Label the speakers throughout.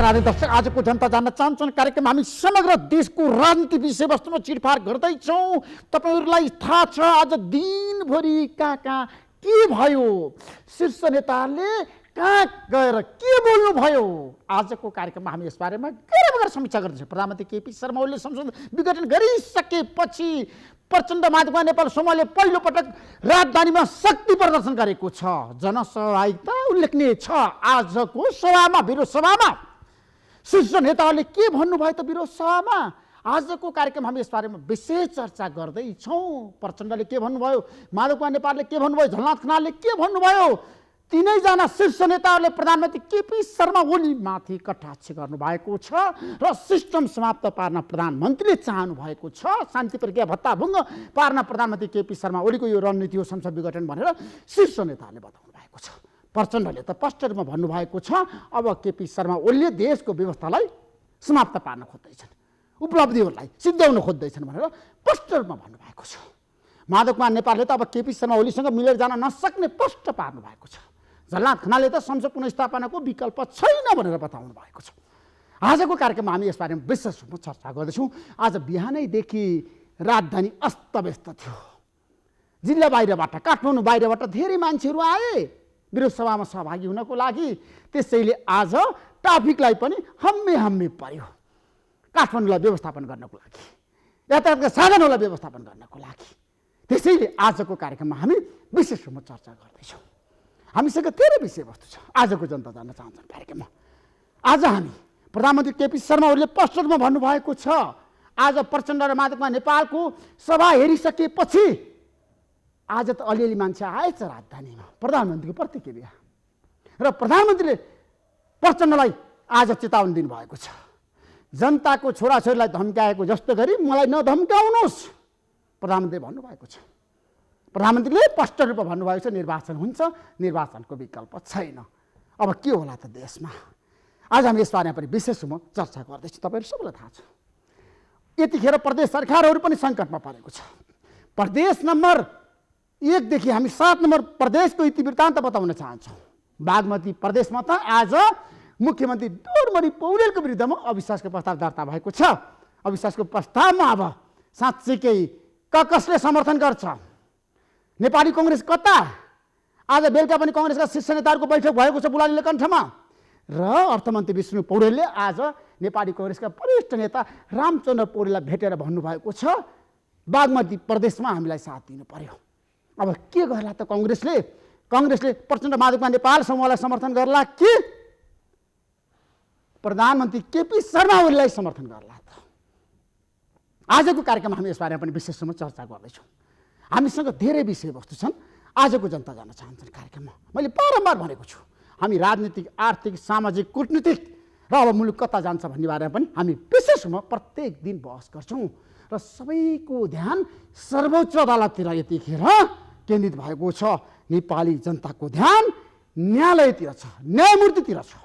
Speaker 1: आदि दर्शक, आजको जनता जान्न चाहन्छन् कार्यक्रम हामी समग्र देशको राजनीति विषयवस्तुमा चिरफार गर्दैछौँ। तपाईँहरूलाई थाहा छ आज दिनभरि कहाँ कहाँ के भयो, शीर्ष नेताहरूले कहाँ गएर के बोल्नुभयो। आजको कार्यक्रममा हामी यस बारेमा गएर समीक्षा गर्दैछौँ। प्रधानमन्त्री केपी शर्मा ओलीले संसद विघटन गरिसकेपछि प्रचण्ड माधवका नेपाल समूहले पहिलोपटक राजधानीमा शक्ति प्रदर्शन गरेको छ। जनसहभागिता उल्लेखनीय छ। आजको सभामा, विरोध सभामा शीर्ष नेताहरूले के भन्नुभयो त विरोध सभामा, आजको कार्यक्रम हामी यस बारेमा विशेष चर्चा गर्दैछौँ। प्रचण्डले के भन्नुभयो, माधवका नेपालले के भन्नुभयो, झलनाथ खनालले के भन्नुभयो, तीनैजना शीर्ष नेताहरूले प्रधानमन्त्री केपी शर्मा ओलीमाथि कटाक्ष गर्नुभएको छ र सिस्टम समाप्त पार्न प्रधानमन्त्रीले चाहनु भएको छ। शान्ति प्रक्रिया भत्ताभङ्ग पार्न प्रधानमन्त्री केपी शर्मा ओलीको यो रणनीति हो संसद विघटन भनेर शीर्ष नेताहरूले बताउनु भएको छ। प्रचण्डले त स्पष्ट रूपमा भन्नुभएको छ अब केपी शर्मा ओलीले देशको व्यवस्थालाई समाप्त पार्न खोज्दैछन्, उपलब्धिहरूलाई सिद्ध्याउन खोज्दैछन् भनेर स्पष्ट रूपमा भन्नुभएको छ। माधवकुमार नेपालले त अब केपी शर्मा ओलीसँग मिलेर जान नसक्ने स्पष्ट पार्नु भएको छ। झलनाथ खनालले त संसद पुनर्स्थापनाको विकल्प छैन भनेर बताउनु भएको छ। आजको कार्यक्रममा हामी यस बारेमा विशेष रूपमा चर्चा गर्दैछौँ। आज बिहानैदेखि राजधानी अस्तव्यस्त थियो। जिल्ला बाहिरबाट, काठमाडौँ बाहिरबाट धेरै मान्छेहरू आए विरोध सभामा सहभागी हुनको लागि। त्यसैले आज ट्राफिकलाई पनि हम्मे पर्यो काठमाडौँलाई व्यवस्थापन गर्नको लागि, यातायातका साधनहरूलाई व्यवस्थापन गर्नको लागि। त्यसैले आजको कार्यक्रममा हामी विशेष रूपमा चर्चा गर्दैछौँ। हामीसँग धेरै विषयवस्तु छ आजको जनता जान्न चाहन्छन् कार्यक्रममा। आज हामी प्रधानमन्त्री केपी शर्मा ओलीले स्पष्ट रूपमा भन्नुभएको छ आज प्रचण्ड र माधवकुमार नेपालको सभा हेरिसकेपछि आज त अलिअलि मान्छे आएछ राजधानीमा प्रधानमन्त्रीको प्रतिक्रिया, र प्रधानमन्त्रीले प्रचण्डलाई आज चेतावनी दिनुभएको छ। जनताको छोराछोरीलाई धम्काएको जस्तो गरी मलाई नधम्काउनुहोस् प्रधानमन्त्रीले भन्नुभएको छ। प्रधानमन्त्रीले स्पष्ट रूपमा भन्नुभएको छ निर्वाचन हुन्छ, निर्वाचनको विकल्प छैन। अब के होला त देशमा, आज हामी यस बारेमा पनि विशेष रूपमा चर्चा गर्दैछौँ। तपाईँहरू सबैलाई थाहा छ यतिखेर प्रदेश सरकारहरू पनि सङ्कटमा परेको छ। प्रदेश नम्बर 1 देखि हामी 7 नम्बर प्रदेशको इतिवृत्तान्त बताउन चाहन्छौँ। बागमती प्रदेशमा त आज मुख्यमन्त्री डोरमणि पौडेलको विरुद्धमा अविश्वासको प्रस्ताव दर्ता भएको छ। अविश्वासको प्रस्तावमा अब साँच्चीकै कसले समर्थन गर्छ? नेपाली कङ्ग्रेस कता? आज बेलुका पनि कङ्ग्रेसका शीर्ष नेताहरूको बैठक भएको छ बुलालीले कण्ठमा, र अर्थमन्त्री विष्णु पौडेलले आज नेपाली कङ्ग्रेसका वरिष्ठ नेता रामचन्द्र पौडेललाई भेटेर भन्नुभएको छ बागमती प्रदेशमा हामीलाई साथ दिनु पर्यो। अब के गर्ला त कङ्ग्रेसले प्रचण्ड माधवकुमार नेपाल समूहलाई समर्थन गर्ला कि प्रधानमन्त्री केपी शर्मा ओलीलाई समर्थन गर्ला त? आजको कार्यक्रममा हामी यसबारेमा पनि विशेष रूपमा चर्चा गर्दैछौँ। हामीसँग धेरै विषयवस्तु छन् आजको जनता जान्न चाहन्छन् कार्यक्रममा। मैले बारम्बार भनेको छु हामी राजनीतिक, आर्थिक, सामाजिक, कूटनीतिक र अब मुलुक कता जान्छ भन्ने बारेमा पनि हामी विशेष रूपमा प्रत्येक दिन बहस गर्छौँ, र सबैको ध्यान सर्वोच्च अदालततिर यतिखेर केन्द्रित भएको छ। नेपाली जनताको ध्यान न्यायालयतिर छ, न्यायमूर्तितिर छ।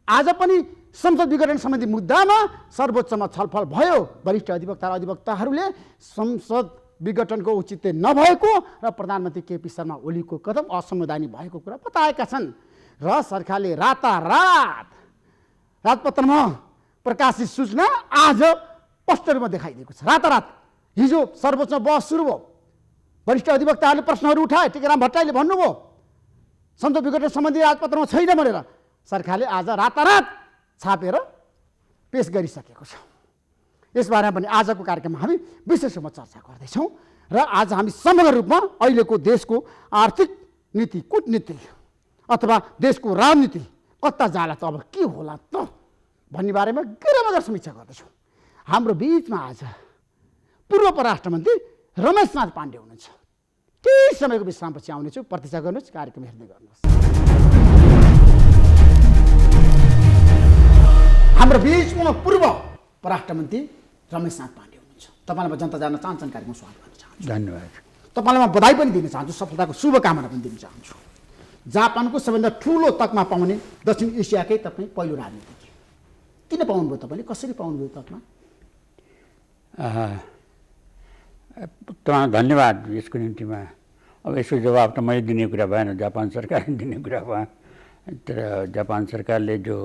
Speaker 1: आज पनि संसद विघटन सम्बन्धी मुद्दामा सर्वोच्चमा छलफल भयो। वरिष्ठ अधिवक्ताहरूले संसद विघटनको औचित्य नभएको र प्रधानमन्त्री केपी शर्मा ओलीको कदम असंवैधानिक भएको कुरा बताएका छन्, र सरकारले रातपत्रमा प्रकाशित सूचना आज स्पष्ट रूपमा देखाइदिएको छ। रातारात हिजो सर्वोच्चमा बहस सुरु भयो। वरिष्ठ अधिवक्ताहरूले प्रश्नहरू उठाए। टेकाराम भट्टराईले भन्नुभयो संसद विघटन सम्बन्धी राजपत्रमा छैन भनेर। सरकारले आज रातारात छापेर पेश गरिसकेको छ। यसबारेमा पनि आजको कार्यक्रममा हामी विशेष रूपमा चर्चा गर्दैछौँ, र आज हामी समग्र रूपमा अहिलेको देशको आर्थिक नीति, कूटनीति अथवा देशको राजनीति कता जाला त, अब के होला त भन्ने बारेमा गएर समीक्षा गर्दैछौँ। हाम्रो बिचमा आज पूर्व परराष्ट्र मन्त्री रमेशनाथ पाण्डे हुनुहुन्छ। केही समयको विश्रामपछि आउनेछु, प्रतीक्षा गर्नुहोस्, कार्यक्रम हेर्दै गर्नुहोस्। हाम्रो बिचमा पूर्व परराष्ट्र मन्त्री रमेशनाथ पाण्डे हुनुहुन्छ। तपाईँलाई म जनता जान्न चाहन्छन् कार्यक्रममा स्वागत गर्न चाहन्छु।
Speaker 2: धन्यवाद।
Speaker 1: तपाईँलाई म बधाई पनि दिन चाहन्छु, सफलताको शुभकामना पनि दिन चाहन्छु। जापानको सबैभन्दा ठुलो तकमा पाउने दक्षिण एसियाकै तपाईँ पहिलो राजनीतिज्ञ। किन पाउनुभयो तपाईँले, कसरी पाउनुभयो तकमा?
Speaker 2: तपाईँलाई धन्यवाद यसको निम्तिमा। अब यसको जवाब त मैले दिने कुरा भएन, जापान सरकारले दिने कुरा भयो। तर जापान सरकारले जो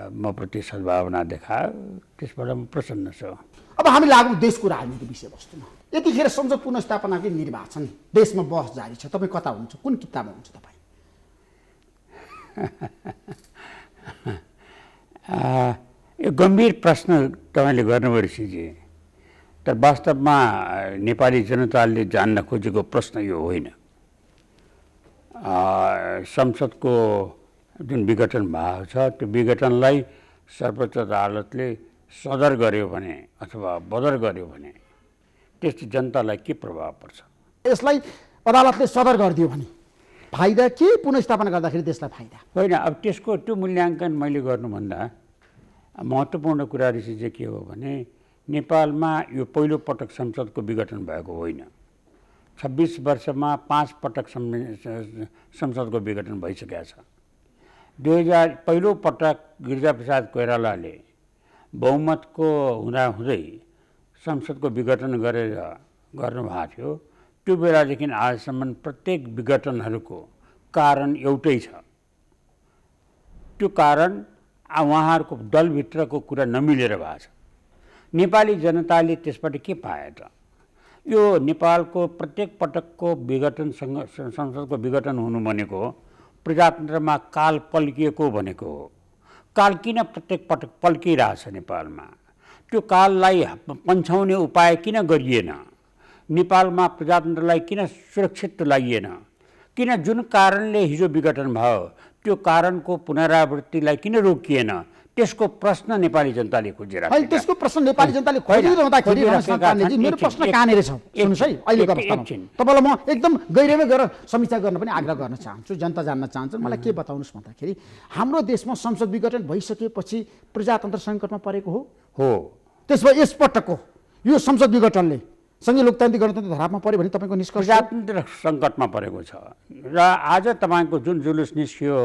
Speaker 2: म प्रति सद्भावना देखायो, त्यसबाट म प्रसन्न छु।
Speaker 1: अब हामी लागौँ देशको राजनीति विषयवस्तुमा। यतिखेर संसद पुनर्स्थापनाको निर्वाचन, देशमा बहस जारी छ। तपाईँ कता हुनुहुन्छ, कुन किताबमा हुन्छ तपाईँ?
Speaker 2: यो गम्भीर प्रश्न तपाईँले गर्नुभयो ऋषिजी, तर वास्तवमा नेपाली जनताले जान्न खोजेको प्रश्न यो होइन। संसदको जुन विघटन भएको छ त्यो विघटनलाई सर्वोच्च अदालतले सदर गर्यो भने अथवा बदर गर्यो भने त्यसले जनतालाई के प्रभाव पर्छ?
Speaker 1: यसलाई अदालतले सदर गरिदियो भने फाइदा के, पुनर्स्थापना गर्दाखेरि देशलाई फाइदा
Speaker 2: होइन। अब त्यसको त्यो मूल्याङ्कन मैले गर्नुभन्दा महत्त्वपूर्ण कुरा ऋषि चाहिँ के हो भने नेपालमा यो पहिलो पटक संसदको विघटन भएको होइन। 26 वर्षमा 5 पटक संसदको विघटन भइसकेको छ। 2000 पहिलो पटक गिरिजाप्रसाद कोइरालाले बहुमतको हुँदाहुँदै संसदको विघटन गर्नुभएको थियो। त्यो बेलादेखि आजसम्म प्रत्येक विघटनहरूको कारण एउटै छ। त्यो कारण उहाँहरूको दलभित्रको कुरा नमिलेर भएको छ। नेपाली जनताले त्यसबाट के पाए त? यो नेपालको प्रत्येक पटकको विघटन संसदको विघटन हुनु भनेको प्रजातन्त्रमा काल पल्किएको भनेको हो। काल किन प्रत्येक पटक पल्किरहेछ नेपालमा? त्यो काललाई पन्छाउने उपाय किन गरिएन? नेपालमा प्रजातन्त्रलाई किन सुरक्षित तुल्याइएन? किन जुन कारणले हिजो विघटन भयो त्यो कारणको पुनरावृत्तिलाई किन रोकिएन? त्यसको प्रश्न नेपाली जनताले खोजिरहेको छ।
Speaker 1: त्यसको प्रश्न नेपाली जनताले खोजिरहँदाखेरि मेरो प्रश्न कहाँनिर छ सुन्नुहोस् है। अहिलेको अवस्थामा तपाईँलाई म एकदम गहिरोमा गएर समीक्षा गर्न पनि आग्रह गर्न चाहन्छु। जनता जान्न चाहन्छ, मलाई के बताउनुहोस् भन्दाखेरि हाम्रो देशमा संसद विघटन भइसकेपछि प्रजातन्त्र सङ्कटमा परेको हो। त्यसमा यसपटकको यो संसद विघटनले सँगै लोकतान्त्रिक गणतन्त्र धरापमा पर्यो भने तपाईँको निष्कर्ष?
Speaker 2: प्रजातन्त्र सङ्कटमा परेको छ। र आज तपाईँको जुन जुलुस निस्कियो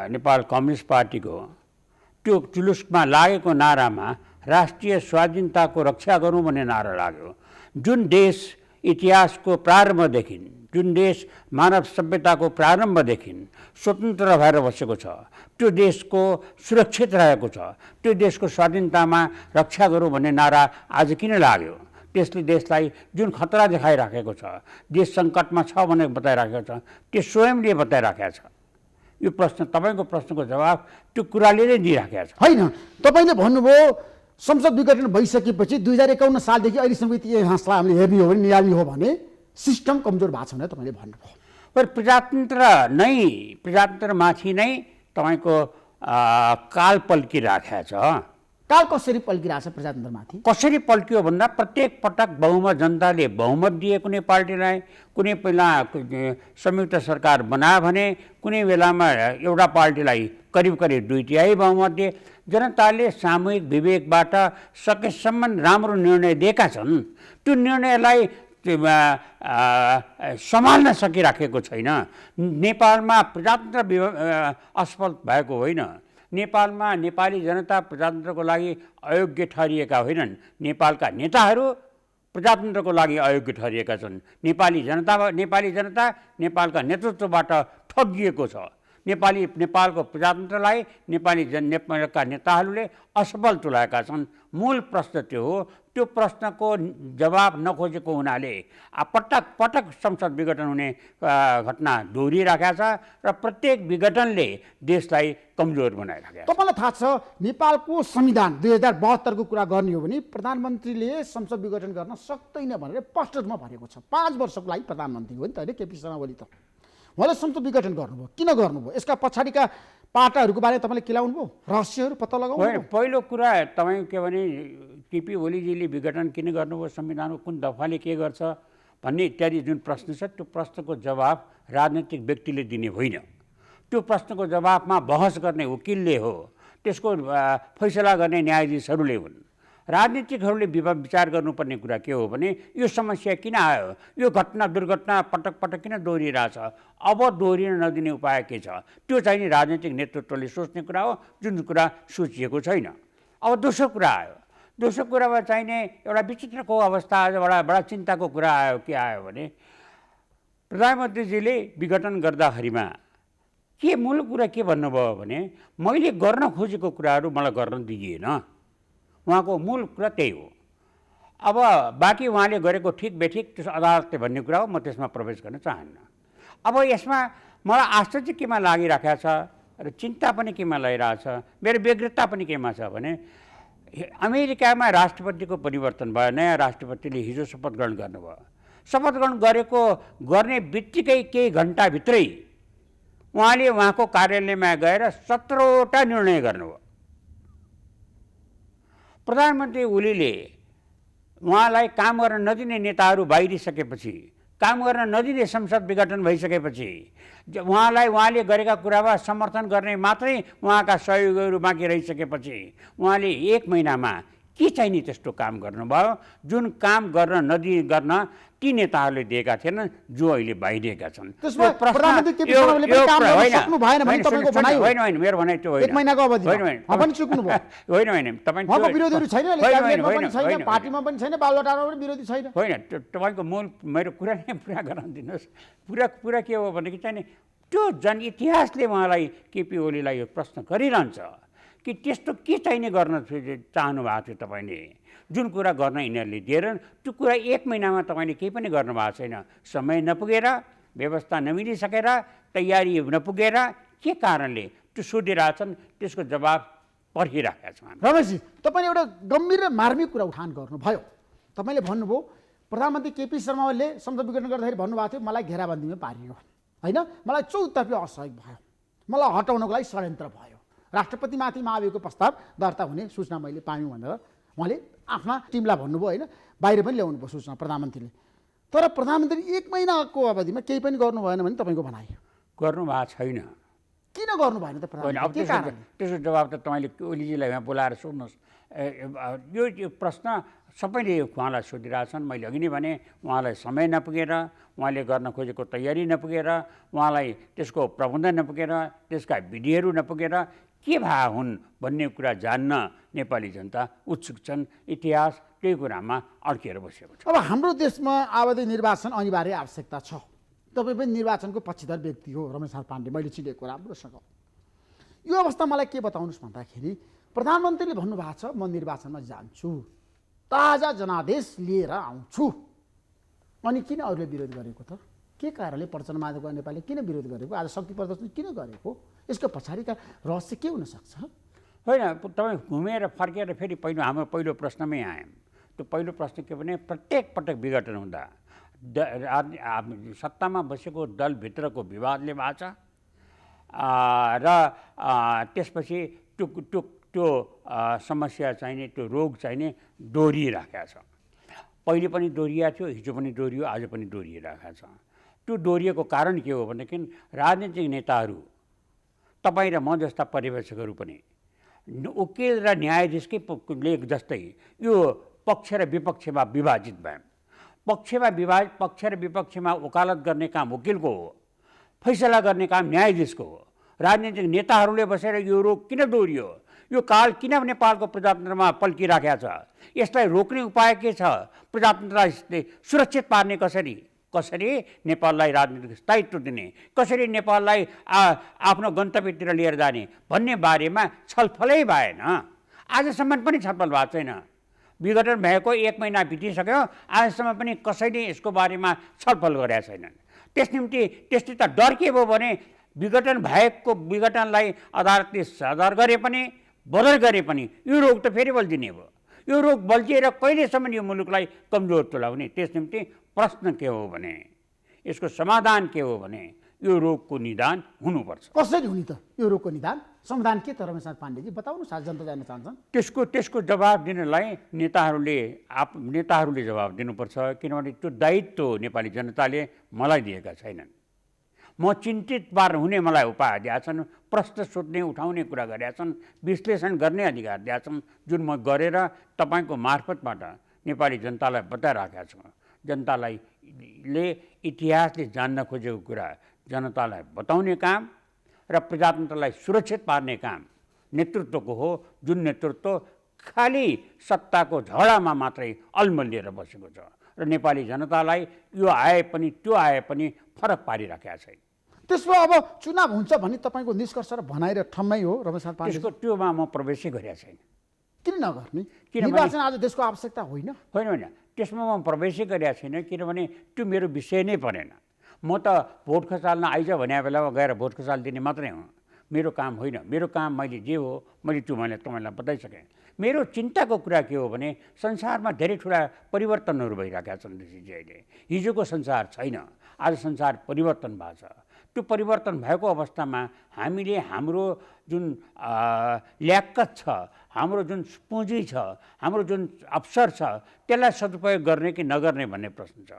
Speaker 2: नेपाल कम्युनिस्ट पार्टीको, त्यो जुलुसमा लागेको नारामा राष्ट्रिय स्वाधीनताको रक्षा गरौँ भन्ने नारा लाग्यो। जुन देश इतिहासको प्रारम्भदेखि, जुन देश मानव सभ्यताको प्रारम्भदेखि स्वतन्त्र भएर बसेको छ, त्यो देशको सुरक्षित रहेको छ, त्यो देशको स्वाधीनतामा रक्षा गरौँ भन्ने नारा आज किन लाग्यो? त्यसले देशलाई जुन खतरा देखाइराखेको छ, देश सङ्कटमा छ भनेर बताइराखेको छ, त्यो स्वयंले बताइराखेको छ। यो प्रश्न, तपाईँको प्रश्नको जवाब त्यो कुराले नै दिइराखेको छ।
Speaker 1: होइन, तपाईँले भन्नुभयो संसद विघटन भइसकेपछि 2051 सालदेखि अहिलेसम्म इतिहासलाई हामीले हेर्ने हो भने, निहाल्ने हो भने सिस्टम कमजोर भएको छ भनेर तपाईँले भन्नुभयो।
Speaker 2: पर प्रजातन्त्रमाथि नै तपाईँको काल पल्किराखेको छ।
Speaker 1: काल कसरी पल्किरहेछ प्रजातन्त्रमाथि?
Speaker 2: कसरी पल्कियो भन्दा प्रत्येक पटक बहुमत, जनताले बहुमत दिए कुनै पार्टीलाई, कुनै बेला संयुक्त सरकार बनायो भने कुनै बेलामा एउटा पार्टीलाई करिब करिब 2/3 बहुमत दिए। जनताले सामूहिक विवेकबाट सकेसम्म राम्रो निर्णय दिएका छन्। त्यो निर्णयलाई सम्हाल्न सकिराखेको छैन। नेपालमा प्रजातन्त्र असफल भएको होइन। नेपालमा नेपाली जनता प्रजातन्त्रको लागि अयोग्य ठहरिएका होइनन्। नेपालका नेताहरू प्रजातन्त्रको लागि अयोग्य ठहरिएका छन्। नेपाली जनता नेपालका नेतृत्वबाट ठगिएको छ। नेपालको प्रजातन्त्रलाई नेपालका नेताहरूले असफल तुल्याएका छन्। मूल प्रश्न त्यो हो। त्यो प्रश्नको जवाब नखोजेको हुनाले पटक पटक संसद विघटन हुने घटना दोहोरिरहेको छ र प्रत्येक विघटनले देशलाई कमजोर बनाइराखेको छ।
Speaker 1: तपाईँलाई थाहा छ नेपालको संविधान 2072 को कुरा गर्ने हो भने प्रधानमन्त्रीले संसद विघटन गर्न सक्दैन भनेर स्पष्ट रूपमा भनेको छ। 5 वर्षको लागि प्रधानमन्त्री हो नि त अहिले केपी शर्मा ओली त। उहाँले संसद विघटन गर्नुभयो, किन गर्नुभयो? यसका पछाडिका पाटाहरूको बारेमा तपाईँले केलाउनुभयो, रहस्यहरू पत्ता लगाउनु?
Speaker 2: पहिलो कुरा तपाईँ के भने केपी ओलीजीले विघटन किन गर्नुभयो, संविधानको कुन दफाले के गर्छ भन्ने इत्यादि जुन प्रश्न छ, त्यो प्रश्नको जवाब राजनीतिक व्यक्तिले दिने होइन। त्यो प्रश्नको जवाबमा बहस गर्ने वकिलले हो, त्यसको फैसला गर्ने न्यायाधीशहरूले हुन्। राजनीतिकहरूले विचार गर्नुपर्ने कुरा के हो भने यो समस्या किन आयो, यो दुर्घटना पटक पटक किन दोहोरिरहेछ, अब दोहोरिन नदिने उपाय के छ, त्यो चाहिँ नि राजनीतिक नेतृत्वले सोच्ने कुरा हो, जुन कुरा सोचिएको छैन। अब दोस्रो कुरा आयो। दोस्रो कुरामा चाहिने एउटा विचित्रको अवस्था आज बडा चिन्ताको कुरा आयो। के आयो भने प्रधानमन्त्रीजीले विघटन गर्दाखेरिमा के मूल कुरा के भन्नुभयो भने मैले गर्न खोजेको कुराहरू मलाई गर्न दिइएन। उहाँको मूल कुरा त्यही हो। अब बाँकी उहाँले गरेको ठिक बेठिक त्यस अदालतले भन्ने कुरा हो, म त्यसमा प्रवेश गर्न चाहन्न। अब यसमा मलाई आश्चर्य केमा लागिराखेको छ र चिन्ता पनि केमा लागिरहेछ, मेरो व्यग्रता पनि केमा छ भने अमेरिकामा राष्ट्रपतिको परिवर्तन भयो, नयाँ राष्ट्रपतिले हिजो शपथ ग्रहण गर्नुभयो। शपथ ग्रहण गर्ने बित्तिकै केही घन्टाभित्रै उहाँले उहाँको कार्यालयमा गएर 17वटा निर्णय गर्नुभयो। प्रधानमन्त्री ओलीले उहाँलाई काम गर्न नदिने नेताहरू बाहिरिसकेपछि, काम गर्न नदिने संसद विघटन भइसकेपछि उहाँले गरेका कुरामा समर्थन गर्ने मात्रै उहाँका सहयोगीहरू बाँकी रहिसकेपछि उहाँले 1 महिनामा के चाहिने त्यस्तो काम गर्नुभयो जुन काम गर्न ती नेताहरूले दिएका थिएनन्, जो अहिले बाहिरिएका छन्। होइन, मेरो भनाइ त्यो होइन। होइन, तपाईँको मूल मेरो कुरा नै पुरा गराउन दिनुहोस्। पुरा के हो भनेदेखि चाहिँ त्यो जनइतिहासले उहाँलाई केपी ओलीलाई यो प्रश्न गरिरहन्छ कि त्यस्तो के चाहिने गर्न चाहनु भएको थियो तपाईँले, जुन कुरा गर्न यिनीहरूले दिएर त्यो कुरा 1 महिनामा तपाईँले केही पनि गर्नुभएको छैन। समय नपुगेर, व्यवस्था नमिलिसकेर, तयारी नपुगेर के कारणले त्यो सोधिरहेछन्, त्यसको जवाब पर्खिरहेका छौँ।
Speaker 1: रमेशजी, तपाईँले एउटा गम्भीर र मार्मिक कुरा उठान गर्नुभयो। तपाईँले भन्नुभयो प्रधानमन्त्री केपी शर्मा ओलीले संसद विघटन गर्दाखेरि भन्नुभएको थियो मलाई घेराबन्दीमा पारियो, होइन, मलाई चौतर्फी असहयोग भयो, मलाई हटाउनको लागि षड्यन्त्र भयो, राष्ट्रपतिमाथि महाभियोगको प्रस्ताव दर्ता हुने सूचना मैले पाएँ भनेर उहाँले आफ्ना टिमलाई भन्नुभयो, होइन, बाहिर पनि ल्याउनु भयो सूचना प्रधानमन्त्रीले। तर प्रधानमन्त्री 1 महिनाको अवधिमा केही पनि गर्नु भएन भने तपाईँको भनाइ?
Speaker 2: गर्नुभएको छैन।
Speaker 1: किन गर्नु भएन त प्रधानमन्त्री?
Speaker 2: त्यसको जवाब त तपाईँले ओलीजीलाई यहाँ बोलाएर सोध्नुहोस्। यो प्रश्न सबैले उहाँलाई सोधिरहेछन्। मैले अघि नै भने उहाँलाई समय नपुगेर, उहाँले गर्न खोजेको तयारी नपुगेर, उहाँलाई त्यसको प्रबन्ध नपुगेर, त्यसका विधिहरू नपुगेर के भए हुन् भन्ने कुरा जान्न नेपाली जनता उत्सुक छन्। इतिहास त्यही कुरामा अड्किएर बसेको छ।
Speaker 1: अब हाम्रो देशमा आवधिक निर्वाचन अनिवार्य आवश्यकता छ। तपाईँ पनि निर्वाचनको पक्षधर व्यक्ति हो रमेश पाण्डे, मैले चिनेको राम्रोसँग। यो अवस्था मलाई के बताउनुहोस् भन्दाखेरि प्रधानमन्त्रीले भन्नुभएको छ म निर्वाचनमा जान्छु, ताजा जनादेश लिएर आउँछु, अनि किन अरूले विरोध गरेको त? के कारणले प्रचण्डमाधव नेपालले किन विरोध गरेको? आज शक्ति प्रदर्शन किन गरेको? यसको पछाडिका रहस्य के हुन सक्छ?
Speaker 2: होइन, तपाईँ घुमेर फर्केर फेरि हाम्रो पहिलो प्रश्नमै आयौँ। त्यो पहिलो प्रश्न के भने प्रत्येक पटक विघटन हुँदा सत्तामा बसेको दलभित्रको विवादले भएको छ र त्यसपछि त्यो समस्या चाहिने, त्यो रोग चाहिने दोहोरिरहेको छ। पहिले पनि दोहोरिएको थियो, हिजो पनि दोहोरियो, आज पनि दोहोरिरहेको छ। त्यो दोहोरिएको कारण के हो भनेदेखि राजनीतिक नेताहरू, तपाईँ र म जस्ता पर्यवेक्षकहरू पनि वकिल र न्यायाधीशकै लेख जस्तै यो पक्ष र विपक्षमा विभाजित भयौँ। पक्ष र विपक्षमा वकालत गर्ने काम वकिलको हो, फैसला गर्ने काम न्यायाधीशको हो। राजनीतिक नेताहरूले बसेर यो रोग किन दोहोरियो, यो काल किन नेपालको प्रजातन्त्रमा पल्किराखेको छ, यसलाई रोक्ने उपाय के छ, प्रजातन्त्रलाई सुरक्षित पार्ने कसरी नेपाललाई राजनीतिक स्थायित्व दिने, कसरी नेपाललाई आफ्नो गन्तव्यतिर लिएर जाने भन्ने बारेमा छलफलै भएन। आजसम्म पनि छलफल भएको छैन। विघटन भएको 1 महिना बितिसक्यो, आजसम्म पनि कसैले यसको बारेमा छलफल गरेका छैनन्। त्यसले त डर के भयो भने विघटनलाई अदालतले सदर गरे पनि बदर गरे पनि यो रोग त फेरि बल्झिने भयो। यो रोग बल्झिएर कहिलेसम्म यो मुलुकलाई कमजोर तुल्याउने? त्यस निम्ति प्रश्न के हो भने, यसको समाधान के हो भने यो रोगको निदान हुनुपर्छ।
Speaker 1: कसरी हुने त यो रोगको निदान? समाधान के त रमेश पाण्डेजी बताउनु, साथ जनता जान्न चाहन्छन्।
Speaker 2: त्यसको जवाब दिनलाई नेताहरूले जवाब दिनुपर्छ, किनभने त्यो दायित्व नेपाली जनताले मलाई दिएका छैनन्। म चिन्तित पार्न हुने मलाई उपाय दिएका छन्, प्रश्न सोध्ने उठाउने कुरा गरेका छन्, विश्लेषण गर्ने अधिकार दिएका छन्, जुन म गरेर तपाईँको मार्फतबाट नेपाली जनतालाई बताइराखेका छु। जनतालाई इतिहासले जान्न खोजेको कुरा जनतालाई बताउने काम र प्रजातन्त्रलाई सुरक्षित पार्ने काम नेतृत्वको हो, जुन नेतृत्व खालि सत्ताको झडामा मात्रै अल्मलिएर बसेको छ र नेपाली जनतालाई यो आए पनि त्यो आए पनि फरक पारिराखेका छैन।
Speaker 1: त्यसमा अब चुनाव हुन्छ भन्ने तपाईँको निष्कर्ष र भनाइ र ठम्मै हो रमेशनाथ पाण्डे?
Speaker 2: त्यसको त्योमा म प्रवेशै गरेको छैन।
Speaker 1: किन नगर्ने?
Speaker 2: किनभने-
Speaker 1: निर्वाचन आज देशको आवश्यकता होइन?
Speaker 2: होइन होइन, त्यसमा म प्रवेशै गरेको छैन, किनभने त्यो मेरो विषय नै परेन। म त भोट खसाल्न आइज भने बेलामा गएर भोट खसालिदिने मात्रै हो, मेरो काम होइन। मेरो काम मैले जे हो मैले त्यो तपाईँलाई बताइसकेँ। मेरो चिन्ताको कुरा के हो भने संसारमा धेरै ठुला परिवर्तनहरू भइरहेका छन् ऋषिजी। अहिले हिजोको संसार छैन, आज संसार परिवर्तन भएको छ। त्यो परिवर्तन भएको अवस्थामा हामीले हाम्रो जुन ल्याक्कत छ, हाम्रो जुन पुँजी छ, हाम्रो जुन अवसर छ, त्यसलाई सदुपयोग गर्ने कि नगर्ने भन्ने प्रश्न छ।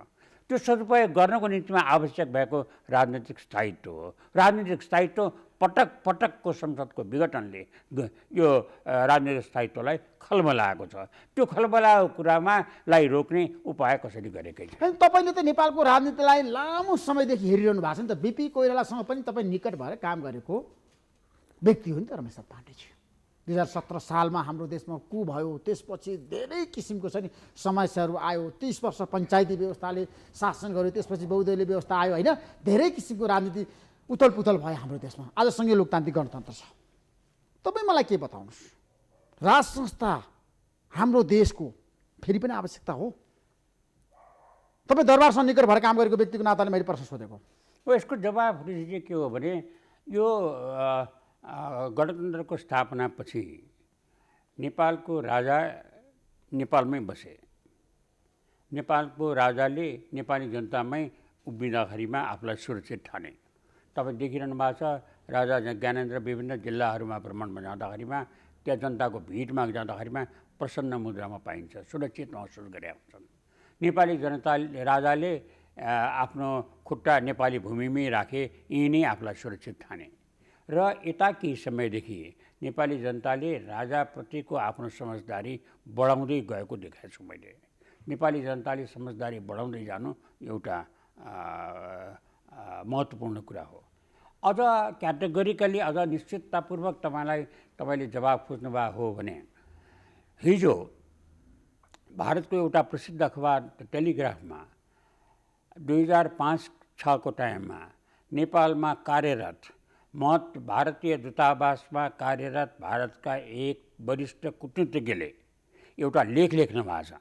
Speaker 2: त्यो सदुपयोग गर्नको निम्तिमा आवश्यक भएको राजनीतिक स्थायित्व हो। राजनीतिक स्थायित्व पटक पटकको संसदको विघटनले यो राजनीतिक स्थायित्वलाई खलबलाएको छ। त्यो खलबलाएको कुरालाई रोक्ने उपाय कसरी गरेकै छ?
Speaker 1: तपाईँले त नेपालको राजनीतिलाई लामो समयदेखि हेरिरहनु भएको छ नि त। बिपी कोइरालासँग पनि तपाईँ निकट भएर काम गरेको व्यक्ति हो नि त रमेशनाथ पाण्डेजी। 2017 सालमा हाम्रो देशमा कु भयो, त्यसपछि धेरै किसिमको छ नि समस्याहरू आयो। 30 वर्ष पञ्चायती व्यवस्थाले शासन गर्यो, त्यसपछि बहुदलीय व्यवस्था आयो होइन। धेरै किसिमको राजनीति उथल पुथल भयो हाम्रो देशमा। आज सङ्घीय लोकतान्त्रिक गणतन्त्र छ। तपाईँ मलाई के बताउनुहोस्, राज संस्था हाम्रो देशको फेरि पनि आवश्यकता हो? तपाईँ दरबारसँग निकट भएर काम गरेको व्यक्तिको नाताले मैले प्रश्न सोधेको
Speaker 2: हो। यसको जवाब चाहिँ के हो भने यो गणतन्त्रको स्थापनापछि नेपालको राजा नेपालमै बसे। नेपालको राजाले नेपाली जनतामै उभिँदाखेरिमा आफूलाई सुरक्षित ठाने। तपाईँ देखिरहनु भएको छ, राजा ज्ञानेन्द्र विभिन्न जिल्लाहरूमा भ्रमणमा जाँदाखेरिमा त्यहाँ जनताको भिडमा जाँदाखेरिमा प्रसन्न मुद्रामा पाइन्छ, सुरक्षित महसुस गरेका हुन्छन्। नेपाली जनताले राजाले आफ्नो खुट्टा नेपाली भूमिमै राखे, यहीँ नै आफूलाई सुरक्षित ठाने। र यता केही समयदेखि नेपाली जनताले राजाप्रतिको आफ्नो समझदारी बढाउँदै गएको देखाएको छु मैले। नेपाली जनताले समझदारी बढाउँदै जानु एउटा महत्त्वपूर्ण कुरा हो। अझ क्याटेगोरिकली अझ निश्चिततापूर्वक तपाईँले जवाब खोज्नुभएको हो भने हिजो भारतको एउटा प्रसिद्ध अखबार टेलिग्राफमा 2005-06 को टाइममा नेपालमा कार्यरत भारतीय दूतावासमा कार्यरत भारतका एक वरिष्ठ कूटनीतिज्ञले एउटा लेख लेख्नु भएको छ।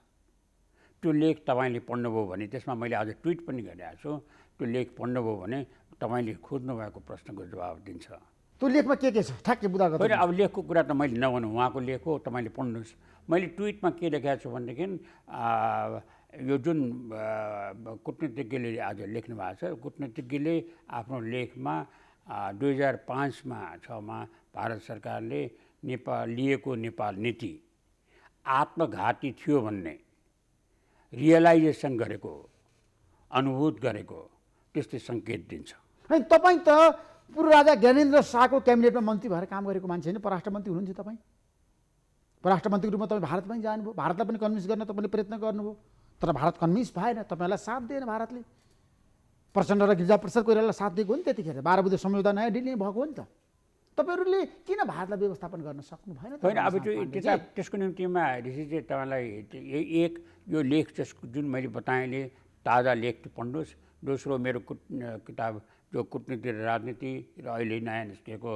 Speaker 2: त्यो लेख तपाईँले पढ्नुभयो भने, त्यसमा मैले आज ट्विट पनि गरिरहेको छु, त्यो लेख पढ्नुभयो भने तपाईँले खोज्नुभएको प्रश्नको जवाब दिन्छ।
Speaker 1: त्यो लेखमा के छ ठ्याक्कै बुझा गर्नु?
Speaker 2: होइन, अब लेखको कुरा त मैले नभनौँ, उहाँको लेख हो, तपाईँले पढ्नुहोस्। मैले ट्विटमा के लेखेको छु भनेदेखि यो जुन कूटनीतिज्ञले आज लेख्नु भएको छ, कूटनीतिज्ञले आफ्नो लेखमा 2005-06 भारत सरकारले लिएको नेपाल नीति आत्मघाती थियो भन्ने रियलाइजेसन गरेको, अनुभूत गरेको त्यस्तै सङ्केत दिन्छ।
Speaker 1: तपाईँ त पूर्व राजा ज्ञानेन्द्र शाहको क्याबिनेटमा मन्त्री भएर काम गरेको मान्छे होइन, परराष्ट्र मन्त्री हुनुहुन्थ्यो तपाईँ। परराष्ट्र मन्त्रीको रूपमा तपाईँ भारत पनि जानुभयो, भारतलाई पनि कन्भिन्स गर्न तपाईँले प्रयत्न गर्नुभयो, तर भारत कन्भिन्स भएन, तपाईँलाई साथ दिएन भारतले। प्रचण्ड र गिरिजाप्रसाद कोइरालालाई साथ दिएको हो नि त्यतिखेर, 12 बुँदे सम्झौता नयाँ दिल्लीमा भएको हो नि त। तपाईँहरूले किन भारतलाई व्यवस्थापन गर्न सक्नु भएन?
Speaker 2: होइन, अब त्यसको निम्तिमा ऋषिजी तपाईँलाई यो लेख जुन मैले बताएँ ताजा लेख पढ्नुहोस्। दोस्रो मेरो किताब जो कूटनीति र राजनीति र अहिले नयाँ निस्केको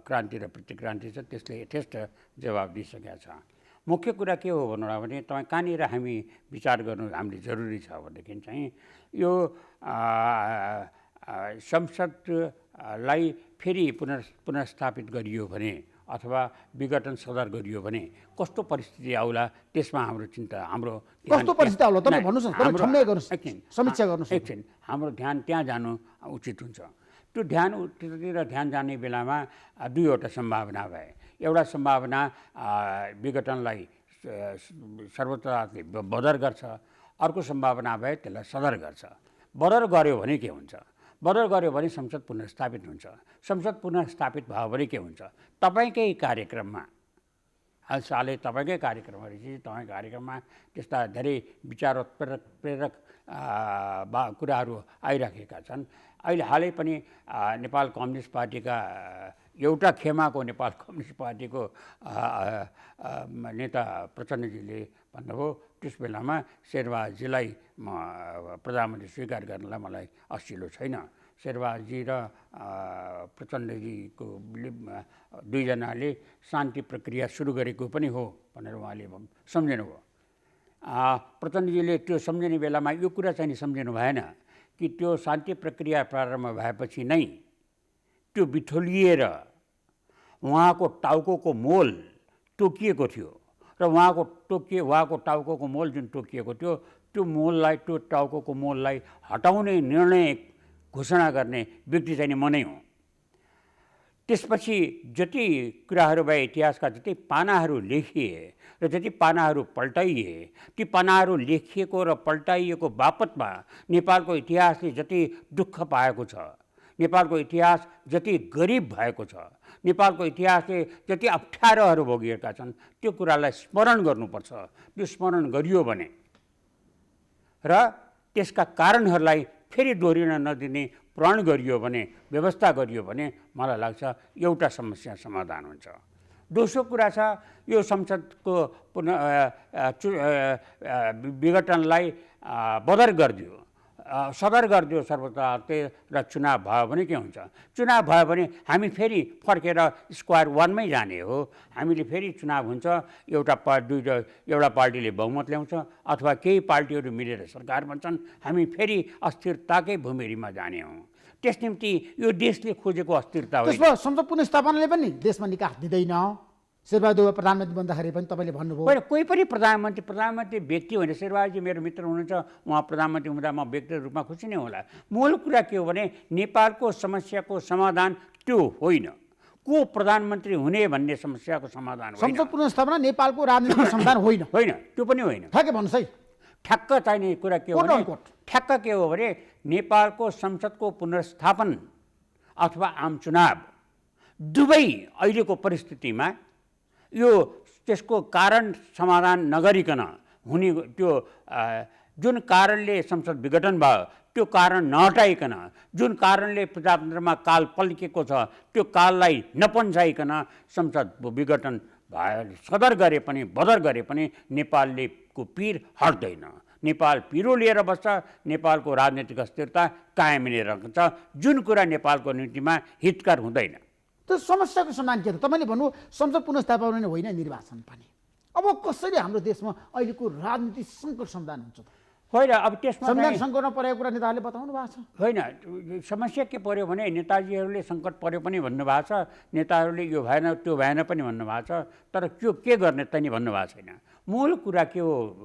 Speaker 2: क्रान्ति र प्रतिक्रान्ति छ, त्यसले यथेष्ट जवाब दिइसकेको छ। मुख्य कुरा के हो भन्नु भने तपाईँ कहाँनिर हामी विचार गर्नु हामीले जरुरी छ भनेदेखि चाहिँ यो संसदलाई फेरि पुनर्स्थापित गरियो भने अथवा विघटन सदर गरियो भने कस्तो परिस्थिति आउला, त्यसमा हाम्रो चिन्ता, हाम्रो
Speaker 1: कस्तो परिस्थिति आउला तपाईँ भन्नुहोस् न, तपाईँ ठम्मै गर्नुहोस्, समीक्षा गर्नुहोस्।
Speaker 2: एकछिन, हाम्रो ध्यान त्यहाँ जानु उचित हुन्छ। त्यो त्यतातिर ध्यान जाने बेलामा दुईवटा सम्भावना भए। एउटा सम्भावना विघटनलाई सर्वोच्च अदालतले बदर गर्छ, अर्को सम्भावना भए त्यसलाई सदर गर्छ। बदर गर्यो भने के हुन्छ? बदर गर्यो भने संसद पुनर्स्थापित हुन्छ। संसद पुनर्स्थापित भयो भने के हुन्छ? तपाईँकै कार्यक्रममा हालसालै तपाईँकै कार्यक्रममा तपाईँको कार्यक्रममा त्यस्ता धेरै प्रेरक कुराहरू आइराखेका छन्। अहिले हालै पनि नेपाल कम्युनिस्ट पार्टीका एउटा खेमाको नेपाल कम्युनिस्ट पार्टीको नेता प्रचण्डजीले भन्नुभयो त्यस बेलामा शेरबहादुरजीलाई म प्रधानमन्त्री स्वीकार गर्नलाई मलाई असिलो छैन। शेरबहादुरजी र प्रचण्डजीको दुईजनाले शान्ति प्रक्रिया सुरु गरेको पनि हो भनेर उहाँले सम्झिनुभयो। प्रचण्डजीले त्यो सम्झिने बेलामा यो कुरा चाहिँ सम्झिनु भएन कि त्यो शान्ति प्रक्रिया प्रारम्भ भएपछि नै त्यो बिथोलिएर उहाँको टाउको मोल तोकिएको थियो र उहाँको टाउको मोल जुन तोकिएको थियो त्यो मोललाई त्यो टाउको मोललाई हटाउने निर्णय घोषणा गर्ने व्यक्ति चाहिँ म नै हुँ। त्यसपछि जति कुराहरू भए इतिहासका जति पानाहरू लेखिए र जति पानाहरू पल्टाइए ती पानाहरू लेखिएको र पल्टाइएको बापतमा नेपालको इतिहासले जति दुःख पाएको छ, नेपालको इतिहास जति गरिब भएको छ, नेपालको इतिहासले जति अप्ठ्यारोहरू भोगिएका छन् त्यो कुरालाई स्मरण गर्नुपर्छ। त्यो स्मरण गरियो भने र त्यसका कारणहरूलाई फेरि दोहोरिन नदिने प्रण गरियो भने, व्यवस्था गरियो भने मलाई लाग्छ एउटा समस्या समाधान हुन्छ। दोस्रो कुरा छ यो संसदको विघटनलाई बदर गरिदियो, सदर गरिदियो सर्वोच्चले र चुनाव भयो भने के हुन्छ? चुनाव भयो भने हामी फेरि फर्केर स्क्वायर वानमै जाने हो। हामीले फेरि चुनाव हुन्छ, एउटा पार्टीले बहुमत ल्याउँछ अथवा केही पार्टीहरू मिलेर सरकार बन्छन्, हामी फेरि अस्थिरताकै भूमिमा जाने हौँ। त्यस निम्ति यो देशले खोजेको अस्थिरता हो।
Speaker 1: त्यसमा संसद पुनर्स्थापनाले पनि देशमा निकास दिँदैन। शेरबहादुर प्रधानमन्त्री बन्दाखेरि पनि तपाईँले भन्नुभयो
Speaker 2: होइन, कोही पनि प्रधानमन्त्री व्यक्ति होइन। शेरबहादुरजी मेरो मित्र हुनुहुन्छ, उहाँ प्रधानमन्त्री हुँदा म व्यक्तिगत रूपमा खुसी नै होला। मूल कुरा के हो भने नेपालको समस्याको समाधान त्यो होइन, को प्रधानमन्त्री हुने भन्ने समस्याको समाधान होइन।
Speaker 1: संसद पुनर्स्थापना नेपालको राजनीतिक समाधान होइन,
Speaker 2: होइन त्यो पनि होइन।
Speaker 1: ठ्याक्कै भन्नुहोस् है।
Speaker 2: ठ्याक्क चाहिने कुरा के हो भने ठ्याक्क के हो भने नेपालको संसदको पुनर्स्थापन अथवा आम चुनाव दुवै अहिलेको परिस्थितिमा यो त्यसको कारण समाधान नगरिकन हुने, त्यो जुन कारणले संसद विघटन भयो त्यो कारण नहटाइकन, जुन कारणले प्रजातन्त्रमा काल पल्केको छ त्यो काललाई नपन्साइकन संसद विघटन सदर गरे पनि बदर गरे पनि नेपालको पीर हट्दैन। नेपाल पिरो लिएर बस्छ, नेपालको राजनीतिक अस्थिरता कायम रहन्छ, जुन कुरा नेपालको निम्तिमा हितकर हुँदैन।
Speaker 1: त्यो समस्याको समाधान के त? तपाईँले भन्नु संसद पुनर्स्थापना नै होइन, निर्वाचन पनि। अब कसरी हाम्रो देशमा अहिलेको राजनीतिक सङ्कट समाधान हुन्छ त?
Speaker 2: होइन, अब त्यसमा
Speaker 1: संविधान सङ्कटमा परेको कुरा नेताहरूले बताउनु भएको छ।
Speaker 2: होइन, समस्या के पर्यो भने नेताजीहरूले सङ्कट पर्यो पनि भन्नुभएको छ, नेताहरूले यो भएन त्यो भएन पनि भन्नुभएको छ, तर त्यो के गर्ने त नि भन्नुभएको छैन। मूल कुरा के हो,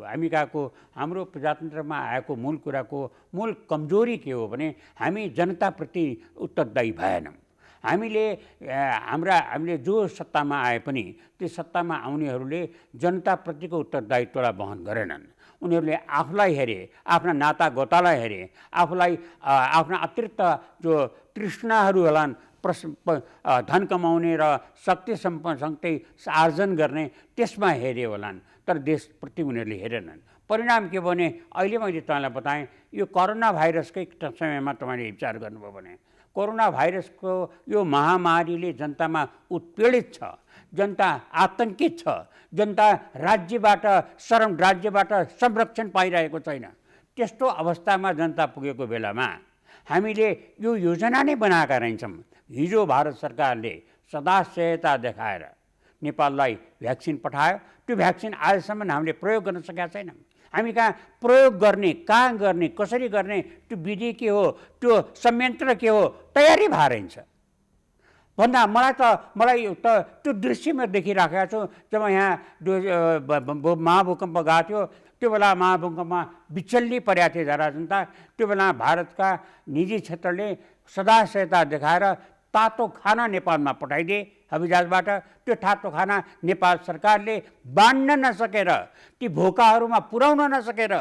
Speaker 2: हाम्रो प्रजातन्त्रमा आएको मूल कुराको मूल कमजोरी के हो भने हामी जनताप्रति उत्तरदायी भएनौँ। हामीले जो सत्तामा आए पनि त्यो सत्तामा आउनेहरूले जनताप्रतिको उत्तरदायित्वलाई वहन गरेनन्। उनीहरूले आफूलाई हेरे, आफ्ना नातागोतालाई हेरे, आफूलाई आफ्ना अतिरिक्त जो तृष्णाहरू होलान्, धन कमाउने र शक्ति सँगै आर्जन गर्ने, त्यसमा हेरे होलान्, तर देशप्रति उनीहरूले हेरेनन्। परिणाम के भने अहिले मैले तपाईँलाई बताएँ, यो कोरोना भाइरसकै समयमा तपाईँले विचार गर्नुभयो भने कोरोना भाइरसको यो महामारीले जनतामा उत्पीडित छ, जनता आतंकित छ, जनता राज्यबाट संरक्षण पाइरहेको छैन। त्यस्तो अवस्थामा जनता पुगेको बेलामा हामीले यो योजना नै बनाएका रहन्छौँ। हिजो भारत सरकारले सदाशयता देखाएर नेपाललाई भ्याक्सिन पठायो, त्यो भ्याक्सिन आजसम्म हामीले प्रयोग गर्न सकेका छैनौँ। हामी कहाँ प्रयोग गर्ने, कहाँ गर्ने, कसरी गर्ने, त्यो विधि के हो, त्यो संयन्त्र के हो, तयारी भएर रहन्छ भन्दा मलाई त त्यो दृश्य म देखिराखेको छु। जब यहाँ महाभूकम्प गएको थियो त्यो बेला महाभूकम्पमा बिचल्ली परेका थिए जरा जनता, त्यो बेला भारतका निजी क्षेत्रले सदाशयता देखाएर तातो खाना नेपालमा पठाइदिए हवाईजहाजबाट। त्यो तातो खाना नेपाल सरकारले बाँड्न नसकेर, ती भोकाहरूमा पुर्याउन नसकेर,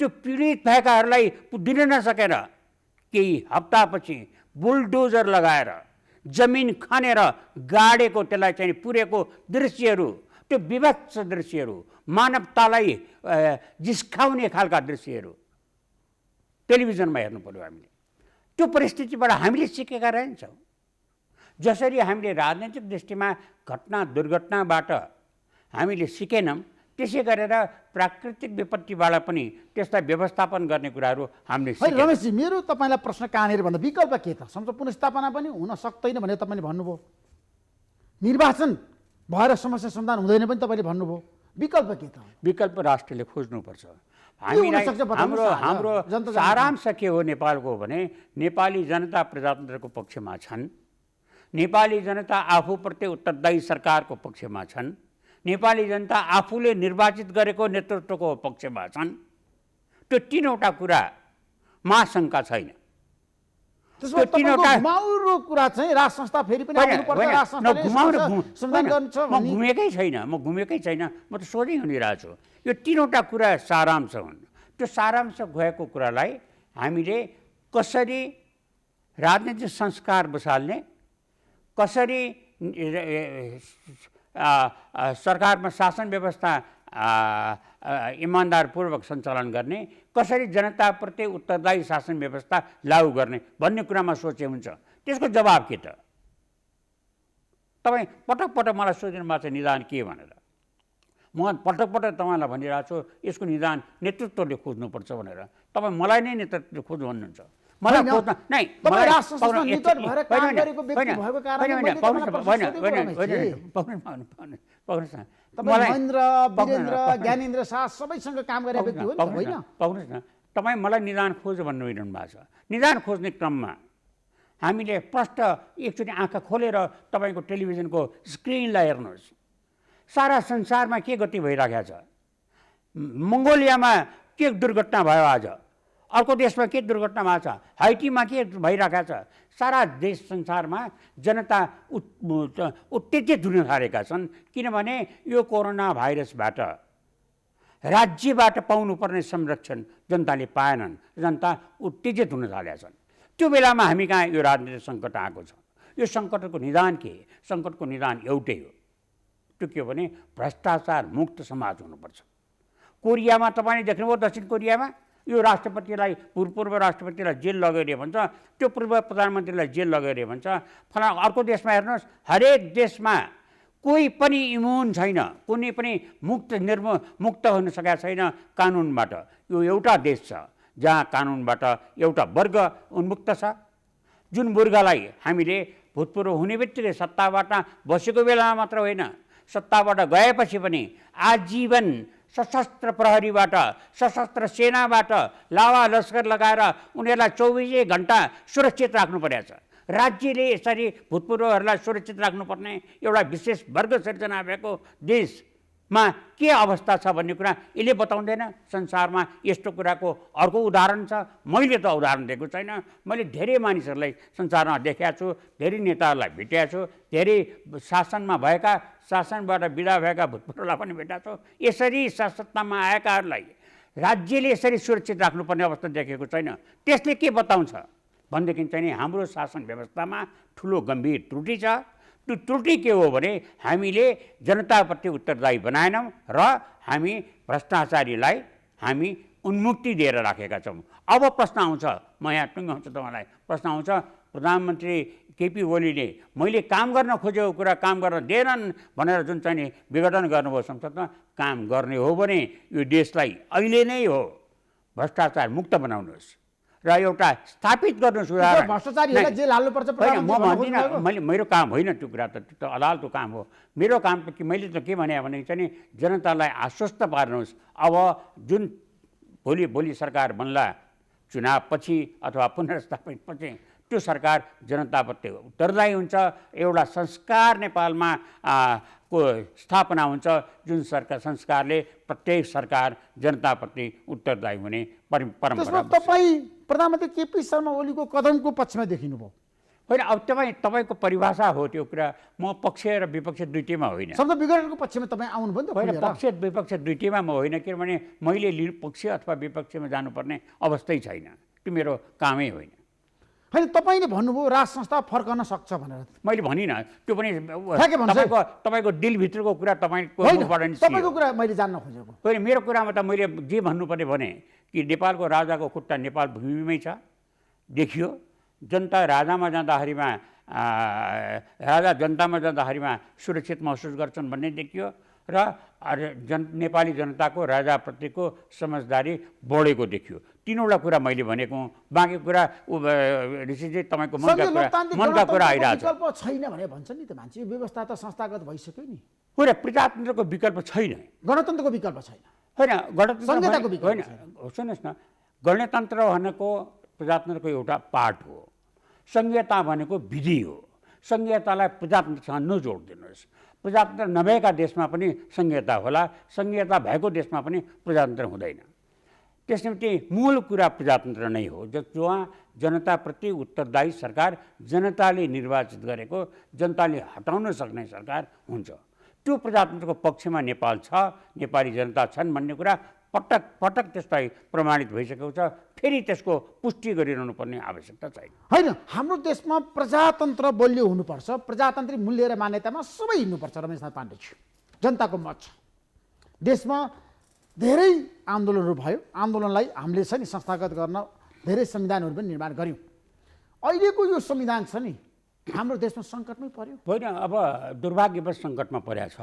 Speaker 2: त्यो पीडित भएकाहरूलाई दिन नसकेर केही हप्तापछि बुलडोजर लगाएर जमिन खनेर गाडेको, त्यसलाई चाहिँ पुरेको दृश्यहरू, त्यो विभत्स दृश्यहरू, मानवतालाई जिस्काउने खालका दृश्यहरू टेलिभिजनमा हेर्नु पर्यो। हामीले त्यो परिस्थितिबाट हामीले सिकेका रहन्छौँ। जसरी हामीले राजनैतिक दृष्टिमा घटना दुर्घटनाबाट हामीले सिकेनौँ, त्यसै गरेर प्राकृतिक विपत्तिबाट पनि त्यसलाई व्यवस्थापन गर्ने कुराहरू हामीले
Speaker 1: होइन
Speaker 2: सिकेनौँ।
Speaker 1: रमेशजी, मेरो तपाईँलाई प्रश्न कहाँनिर भन्दा विकल्प के त? संसद पुनर्स्थापना पनि हुन सक्दैन भनेर तपाईँले भन्नुभयो, निर्वाचन भएर समस्या समाधान हुँदैन पनि तपाईँले भन्नुभयो, विकल्प के त?
Speaker 2: विकल्प राष्ट्रले खोज्नुपर्छ।
Speaker 1: हुन
Speaker 2: हामीलाई
Speaker 1: सक्छ बताउनुहोस् न,
Speaker 2: हाम्रो
Speaker 1: जनता
Speaker 2: सारांश के हो नेपालको भने नेपाली जनता प्रजातन्त्रको पक्षमा छन्, नेपाली जनता आफूप्रति उत्तरदायी सरकारको पक्षमा छन्, नेपाली जनता आफूले निर्वाचित गरेको नेतृत्वको पक्षमा छन्। त्यो तीनवटा कुरामा शङ्का छैन।
Speaker 1: त्यसमा तपाईँको घुमाउरो कुरा चाहिँ राज संस्था फेरि पनि आउनुपर्छ, राज संस्थाले समाधान गर्छ
Speaker 2: म घुमेकै छैन, म त सोझै भनिरहेको छु। यो तीनवटा कुरा सारांश हुन्। त्यो सारांश गएको कुरालाई हामीले कसरी राजनीतिक संस्कार बसाल्ने, कसरी सरकारमा शासन व्यवस्था इमान्दारपूर्वक सञ्चालन गर्ने, कसरी जनताप्रति उत्तरदायी शासन व्यवस्था लागू गर्ने भन्ने कुरामा सोचे हुन्छ। त्यसको जवाब के त? तपाईँ पटक पटक मलाई सोधिनु भएको छ निदान के भनेर। म पटक पटक तपाईँलाई भनिरहेको छु यसको निदान नेतृत्वले खोज्नुपर्छ भनेर। तपाईँ मलाई नै नेतृत्वले खोज्नु भन्नुहुन्छ। मलाई खोज्न नै
Speaker 1: ज्ञानेन्द्र शाह सबैसँग काम गरेको व्यक्ति हो नि, होइन?
Speaker 2: पाउनुहोस् न, तपाईँ मलाई निदान खोज भन्नुभइरहनु भएको छ। निदान खोज्ने क्रममा हामीले प्रष्ट एकचोटि आँखा खोलेर तपाईँको टेलिभिजनको स्क्रिनलाई हेर्नुहोस्। सारा संसारमा के गति भइरहेको छ, मङ्गोलियामा के दुर्घटना भयो आज, अर्को देशमा के दुर्घटना भएको छ, हाइटीमा के भइरहेको छ, सारा देश संसारमा जनता उत्तेजित हुन थालेका छन्। किनभने यो कोरोना भाइरसबाट राज्यबाट पाउनुपर्ने संरक्षण जनताले पाएनन्, जनता उत्तेजित हुन थालेका छन्। त्यो बेलामा हामी कहाँ यो राजनीतिक सङ्कट आएको छ। यो सङ्कटको निदान के? सङ्कटको निदान एउटै हो, त्यो के हो भने भ्रष्टाचार मुक्त समाज हुनुपर्छ। कोरियामा तपाईँले देख्नुभयो, दक्षिण कोरियामा यो राष्ट्रपतिलाई पूर्व राष्ट्रपतिलाई जेल लगेर भन्छ, त्यो पूर्व प्रधानमन्त्रीलाई जेल लगेर भन्छ। फलाना अर्को देशमा हेर्नुहोस्, हरेक देशमा कोही पनि इम्युन छैन, कुनै पनि मुक्त हुन सकेका छैन कानुनबाट। यो एउटा देश छ जहाँ कानुनबाट एउटा वर्ग उन्मुक्त छ, जुन वर्गलाई हामीले भूतपूर्व हुने बित्तिकै सत्ताबाट बसेको बेलामा मात्र होइन, सत्ताबाट गएपछि पनि आजीवन सशस्त्र प्रहरीबाट, सशस्त्र सेनाबाट लावा लस्कर लगाएर उनीहरूलाई 24 घण्टा सुरक्षित राख्नु परेको छ। राज्यले यसरी भूतपूर्वहरूलाई सुरक्षित राख्नुपर्ने एउटा विशेष वर्ग सिर्जना भएको देशमा के अवस्था छ भन्ने कुरा यसले बताउँदैन। संसारमा यस्तो कुराको अर्को उदाहरण छ, मैले त उदाहरण दिएको छैन, मैले धेरै मानिसहरूलाई संसारमा देखेको छु, धेरै नेताहरूलाई भेटेको छु, धेरै शासनमा भएका, शासनबाट बिदा भएका भूतपूर्वलाई पनि भेटेको छु। यसरी सत्तामा आएकाहरूलाई राज्यले यसरी सुरक्षित राख्नुपर्ने अवस्था देखेको छैन। त्यसले के बताउँछ भनेदेखि चाहिँ हाम्रो शासन व्यवस्थामा ठुलो गम्भीर त्रुटि छ। त्यो त्रुटि के हो भने हामीले जनताप्रति उत्तरदायी बनाएनौँ र हामी भ्रष्टाचारीलाई हामी उन्मुक्ति दिएर राखेका छौँ। अब प्रश्न आउँछ, म यहाँ टुङ्गाउँछु तपाईँलाई, प्रश्न आउँछ प्रधानमन्त्री केपी ओलीले मैले काम गर्न खोजेको कुरा काम गर्न दिएनन् भनेर जुन चाहिँ विघटन गर्नुभयो संसदमा, काम गर्ने हो भने यो देशलाई अहिले नै हो भ्रष्टाचार मुक्त बनाउनुहोस् र एउटा स्थापित गर्नुहोस्।
Speaker 1: भ्रष्टाचारीहरूलाई जेल हाल्नुपर्छ
Speaker 2: म भन्दिनँ, मेरो काम होइन त्यो कुरा, त अदालतको काम हो। मेरो काम त मैले त के भने चाहिँ जनतालाई आश्वस्त पार्नुहोस्। अब जुन भोलि सरकार बन्ला, चुनावपछि अथवा पुनर्स्थापित पछि त्यो सरकार जनताप्रति उत्तरदायी हुन्छ, एउटा संस्कार नेपालमा को स्थापना हुन्छ, जुन संस्कारले प्रत्येक सरकार जनताप्रति उत्तरदायी हुने परम्परा।
Speaker 1: तपाईँ प्रधानमन्त्री केपी शर्मा ओलीको कदमको पक्षमा देखिनुभयो
Speaker 2: होइन? अब तपाईँको परिभाषा हो त्यो कुरा। म पक्ष र विपक्ष दुईटैमा होइन,
Speaker 1: शब्द विघटनको पक्षमा तपाईँ आउनुभयो नि त?
Speaker 2: होइन, पक्ष विपक्ष दुईटैमा म होइन, किनभने मैले पक्ष अथवा विपक्षमा जानुपर्ने अवस्थै छैन, त्यो मेरो कामै होइन।
Speaker 1: होइन, तपाईँले भन्नुभयो राज संस्था फर्कन सक्छ भनेर,
Speaker 2: मैले भनिनँ, त्यो पनि तपाईँको दिलभित्रको कुरा
Speaker 1: तपाईँको कुरा मैले जान्न खोजेको
Speaker 2: होइन। मेरो कुरामा त मैले जे भन्नुपर्ने भने कि नेपालको राजाको खुट्टा नेपाल भूमिमै छ, देखियो। जनता राजामा जाँदाखेरिमा राजा जनतामा जाँदाखेरिमा सुरक्षित महसुस गर्छन् भन्ने देखियो र नेपाली जनताको राजाप्रतिको समझदारी बढेको देखियो। तीनवटा कुरा मैले भनेको हुँ। बाँकी कुरा ऋषिजी तपाईँको मनका कुरा आइरहेछ।
Speaker 1: विकल्प छैन भने भन्छ नि त मान्छे, व्यवस्था त संस्थागत भइसक्यो नि।
Speaker 2: होइन, प्रजातन्त्रको विकल्प छैन,
Speaker 1: गणतन्त्रको विकल्प छैन।
Speaker 2: होइन
Speaker 1: संहिताको विकल्प
Speaker 2: होइन, सुन्नुहोस् न, गणतन्त्र भनेको प्रजातन्त्रको एउटा पार्ट हो। संहिता भनेको विधि हो। संहितालाई प्रजातन्त्रसँग नजोडिदिनुहोस्। प्रजातन्त्र नभएका देशमा पनि संहिता होला, संहिता भएको देशमा पनि प्रजातन्त्र हुँदैन। त्यसनिम्ति मूल कुरा प्रजातन्त्र नै हो, जहाँ जनताप्रति उत्तरदायी सरकार, जनताले निर्वाचित गरेको, जनताले हटाउन सक्ने सरकार हुन्छ। त्यो प्रजातन्त्रको पक्षमा नेपाल छ, नेपाली जनता छन् भन्ने कुरा पटक पटक त्यसलाई प्रमाणित भइसकेको छ। फेरि त्यसको पुष्टि गरिरहनु पर्ने आवश्यकता छैन।
Speaker 1: होइन, हाम्रो देशमा प्रजातन्त्र बलियो हुनुपर्छ, प्रजातान्त्रिक मूल्य र मान्यतामा सबै हिँड्नुपर्छ। रमेशनाथ पाण्डेजी, जनताको मत छ। देशमा धेरै आन्दोलनहरू भयो, आन्दोलनलाई हामीले छ नि संस्थागत गर्न धेरै संविधानहरू पनि निर्माण गऱ्यौँ। अहिलेको यो संविधान छ नि हाम्रो देशमा सङ्कटमै पर्यो।
Speaker 2: होइन, अब दुर्भाग्यवश सङ्कटमा परेको छ।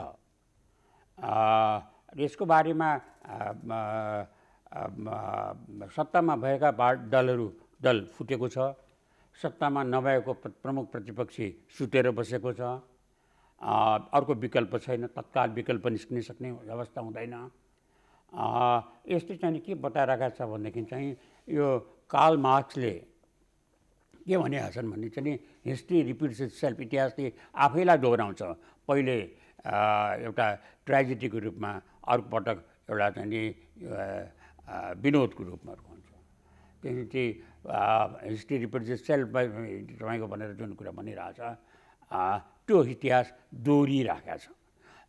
Speaker 2: यसको बारेमा सत्तामा भएका दल फुटेको छ, सत्तामा नभएको प्रमुख प्रतिपक्षी सुतेर बसेको छ। अर्को विकल्प छैन, तत्काल विकल्प निस्किन सक्ने अवस्था हुँदैन। यसले चाहिँ के बताइरहेको छ भनेदेखि चाहिँ यो कार्ल मार्क्सले के भनेका छन् भने चाहिँ हिस्ट्री रिपिट्स इटसेल्फ, इतिहासले आफैलाई दोहोऱ्याउँछ। पहिले एउटा ट्रेजेडीको रूपमा, अर्को पटक एउटा चाहिँ विनोदको रूपमा हुन्छ। त्यसपछि हिस्ट्री रिपिट्स इटसेल्फ तपाईँको भनेर जुन कुरा भनिरहेछ, त्यो इतिहास दोहोरिराखेको छ।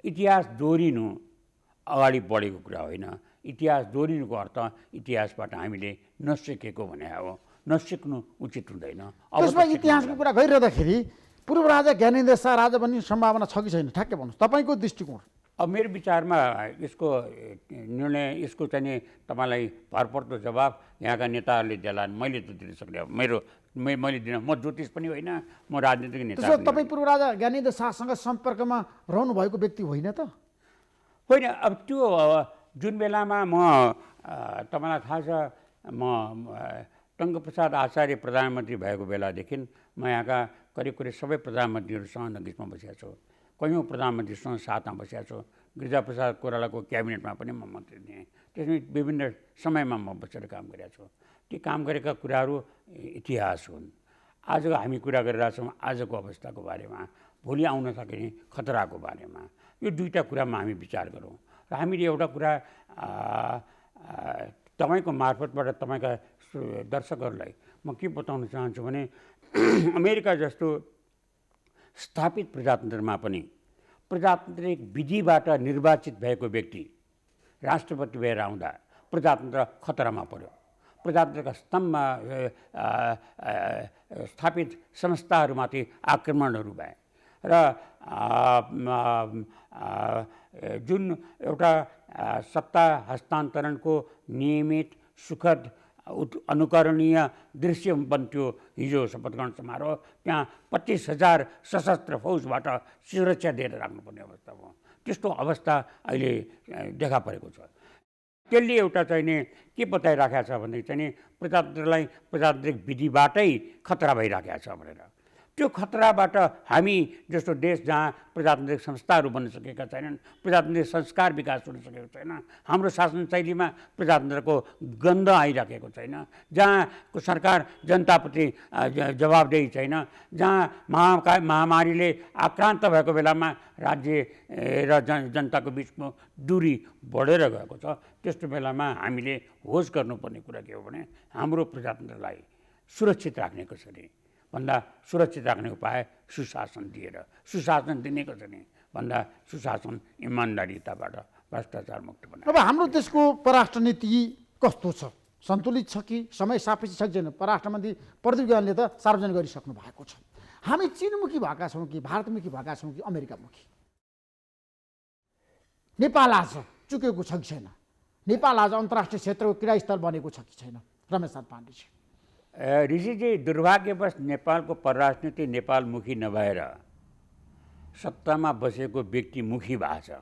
Speaker 2: इतिहास दोहोरिनु अगाडि बढेको कुरा होइन। इतिहास दोहोरिनुको अर्थ इतिहासबाट हामीले नसिकेको भने हो, नसिक्नु उचित हुँदैन।
Speaker 1: त्यसमा इतिहासको कुरा गरिरहँदाखेरि पूर्व राजा ज्ञानेन्द्र शाह राजा बन्ने सम्भावना छ कि छैन, ठ्याक्कै भन्नुहोस् तपाईँको दृष्टिकोण।
Speaker 2: अब मेरो विचारमा यसको निर्णय, यसको चाहिँ तपाईँलाई भरपर्दो जवाब यहाँका नेताहरूले देलान्, मैले त दिन सक्दिनँ। मैले दिन, म ज्योतिष पनि होइन, म राजनीतिक नेता पनि।
Speaker 1: तपाईँ पूर्व राजा ज्ञानेन्द्र शाहसँग सम्पर्कमा रहनु भएको व्यक्ति होइन त?
Speaker 2: होइन, अब त्यो जुन बेलामा म तपाईँलाई थाहा छ, म टङ्कप्रसाद आचार्य प्रधानमन्त्री भएको बेलादेखि म यहाँका करिब सबै प्रधानमन्त्रीहरूसँग नजिकमा बसेको छु। कयौँ प्रधानमन्त्रीसँग साथमा बसेको छु। गिरिजाप्रसाद कोइरालाको क्याबिनेटमा पनि म मन्त्री थिएँ। त्यसमा विभिन्न समयमा म बसेर काम गरेको छु। ती काम गरेका कुराहरू इतिहास हुन्। आज हामी कुरा गरिरहेछौँ आजको अवस्थाको बारेमा, भोलि आउन सक्ने खतराको बारेमा। यो दुईवटा कुरामा हामी विचार गरौँ। र हामीले एउटा कुरा तपाईँको मार्फतबाट तपाईँका दर्शकहरूलाई म के बताउन चाहन्छु भने अमेरिका जस्तो स्थापित प्रजातन्त्रमा पनि प्रजातान्त्रिक विधिबाट निर्वाचित भएको व्यक्ति राष्ट्रपति भएर आउँदा प्रजातन्त्र खतरामा पर्यो। प्रजातन्त्रका स्तम्भमा स्थापित संस्थाहरूमाथि आक्रमणहरू भए र जुन एउटा सत्ता हस्तान्तरणको नियमित सुखद अनुकरणीय दृश्य बन्थ्यो हिजो शपथ ग्रहण समारोह, त्यहाँ 25,000 सशस्त्र फौजबाट सुरक्षा दिएर राख्नुपर्ने अवस्था भयो। त्यस्तो अवस्था अहिले देखा परेको छ। त्यसले एउटा चाहिँ नि के बताइराखेको छ भने चाहिँ प्रजातन्त्रलाई प्रजातान्त्रिक विधिबाटै खतरा भइराखेको छ भनेर। त्यो खतराबाट हामी जस्तो देश जहाँ प्रजातान्त्रिक संस्थाहरू बन्न सकेका छैनन्, प्रजातान्त्रिक संस्कार विकास हुन सकेको छैन, हाम्रो शासन शैलीमा प्रजातन्त्रको गन्ध आइराखेको छैन, जहाँको सरकार जनताप्रति जवाबदेही छैन, जहाँ महामारीले आक्रान्त भएको बेलामा राज्य र जनताको बिचको दूरी बढेर गएको छ, त्यस्तो बेलामा हामीले होस गर्नुपर्ने कुरा के हो भने हाम्रो प्रजातन्त्रलाई सुरक्षित राख्ने कसरी भन्दा सुरक्षित राख्ने उपाय सुशासन दिएर, सुशासन दिने कसरी भन्दा सुशासन इमान्दारिताबाट भ्रष्टाचार मुक्त बनाएर।
Speaker 1: अब हाम्रो देशको परराष्ट्र नीति कस्तो छ? सन्तुलित छ कि समय सापेक्ष छ कि छैन? परराष्ट्र मन्त्री प्रदीप गेवालीले त सार्वजनिक गरिसक्नु भएको छ। हामी चीनमुखी भएका छौँ कि भारतमुखी भएका छौँ कि अमेरिकामुखी? नेपाल आज चुकेको छ कि छैन? नेपाल आज अन्तर्राष्ट्रिय क्षेत्रको क्रीडास्थल बनेको छ कि छैन? रमेशनाथ पाण्डेजी,
Speaker 2: ऋषिजी, दुर्भाग्यवश नेपालको परराष्ट्र नीति नेपालमुखी नभएर सत्तामा बसेको व्यक्तिमुखी भएको छ।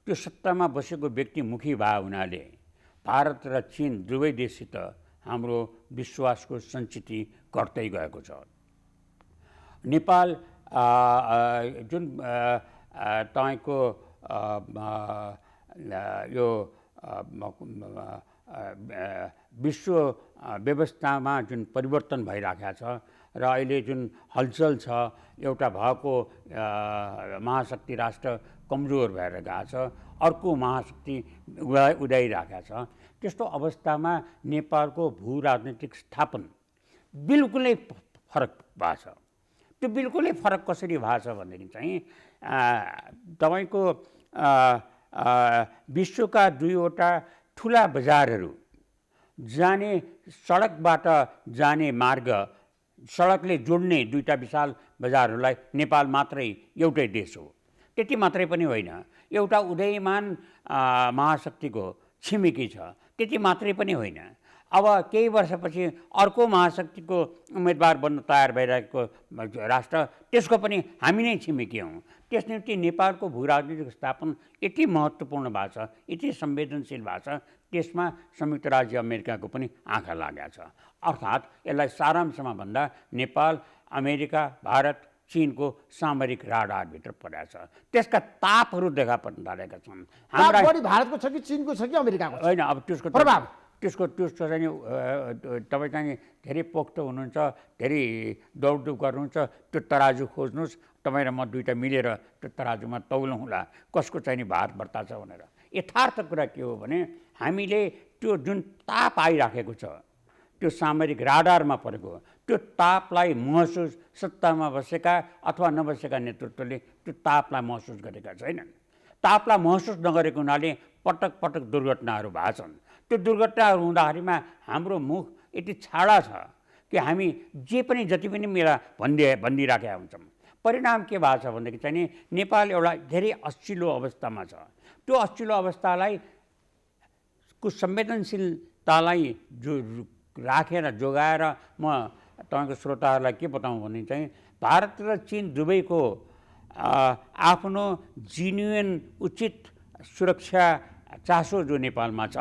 Speaker 2: त्यो सत्तामा बसेको व्यक्तिमुखी भएको हुनाले भारत र चीन दुवै देशसित हाम्रो विश्वासको सञ्चिति घट्दै गएको छ। नेपाल जुन तपाईँको यो विश्व व्यवस्थामा जुन परिवर्तन भइराखेको छ र अहिले जुन हलचल छ, एउटा भएको महाशक्ति राष्ट्र कमजोर भएर गएको छ, अर्को महाशक्ति उदाइराखेको छ। त्यस्तो अवस्थामा नेपालको भू राजनीतिक स्थापन बिल्कुलै फरक भएको छ। त्यो बिल्कुलै फरक कसरी भएको छ भनेदेखि चाहिँ तपाईँको विश्वका दुईवटा ठुला बजारहरू जाने सडकबाट जाने मार्ग, सडकले जोड्ने दुईटा विशाल बजारहरूलाई नेपाल मात्रै एउटै देश हो। त्यति मात्रै पनि होइन, एउटा उदयमान महाशक्तिको छिमेकी छ, त्यति मात्रै पनि होइन। अब केही वर्षपछि अर्को महाशक्तिको उम्मेदवार बन्न तयार भइरहेको राष्ट्र, त्यसको पनि हामी नै छिमेकी हौँ। त्यस निम्ति नेपालको भू राजनीतिक स्थापन यति महत्त्वपूर्ण भएको छ, यति संवेदनशील भएको छ, त्यसमा संयुक्त राज्य अमेरिकाको पनि आँखा लागेको छ। अर्थात् यसलाई सारांशमा भन्दा नेपाल अमेरिका, भारत, चीनको सामरिक राडारभित्र परेको छ। त्यसका तापहरू देखा पर्न थालेका छन्।
Speaker 1: हाम्रा बढी भारतको छ कि चीनको छ कि अमेरिकाको छ?
Speaker 2: होइन, अब त्यसको
Speaker 1: प्रभाव
Speaker 2: त्यसको चाहिँ तपाईँ चाहिँ धेरै पोख्त हुनुहुन्छ, धेरै दौडधुप गर्नुहुन्छ, त्यो तराजु खोज्नुहोस्, तपाईँ र म दुईवटा मिलेर त्यो तराजुमा तौलौँला कसको चाहिँ भार बढ्ता छ भनेर। यथार्थ कुरा के हो भने हामीले त्यो जुन ताप आइराखेको छ, त्यो सामरिक राडारमा परेको, त्यो तापलाई महसुस सत्तामा बसेका अथवा नबसेका नेतृत्वले त्यो तापलाई महसुस गरेका छैनन्। तापलाई महसुस नगरेको हुनाले पटक पटक दुर्घटनाहरू भएको छन्। त्यो दुर्घटनाहरू हुँदाखेरिमा हाम्रो मुख यति छाडा छ कि हामी जे पनि जति पनि मेरा भनिदिइराखेका हुन्छौँ। परिणाम के भएको छ भनेदेखि चाहिँ नेपाल एउटा धेरै अस्चिलो अवस्थामा छ। त्यो अस्चिलो अवस्थालाई को संवेदनशीलतालाई राखेर जोगाएर म तपाईँको श्रोताहरूलाई के बताउँ भने चाहिँ भारत र चीन दुवैको आफ्नो जिन्युन उचित सुरक्षा चासो जो नेपालमा छ,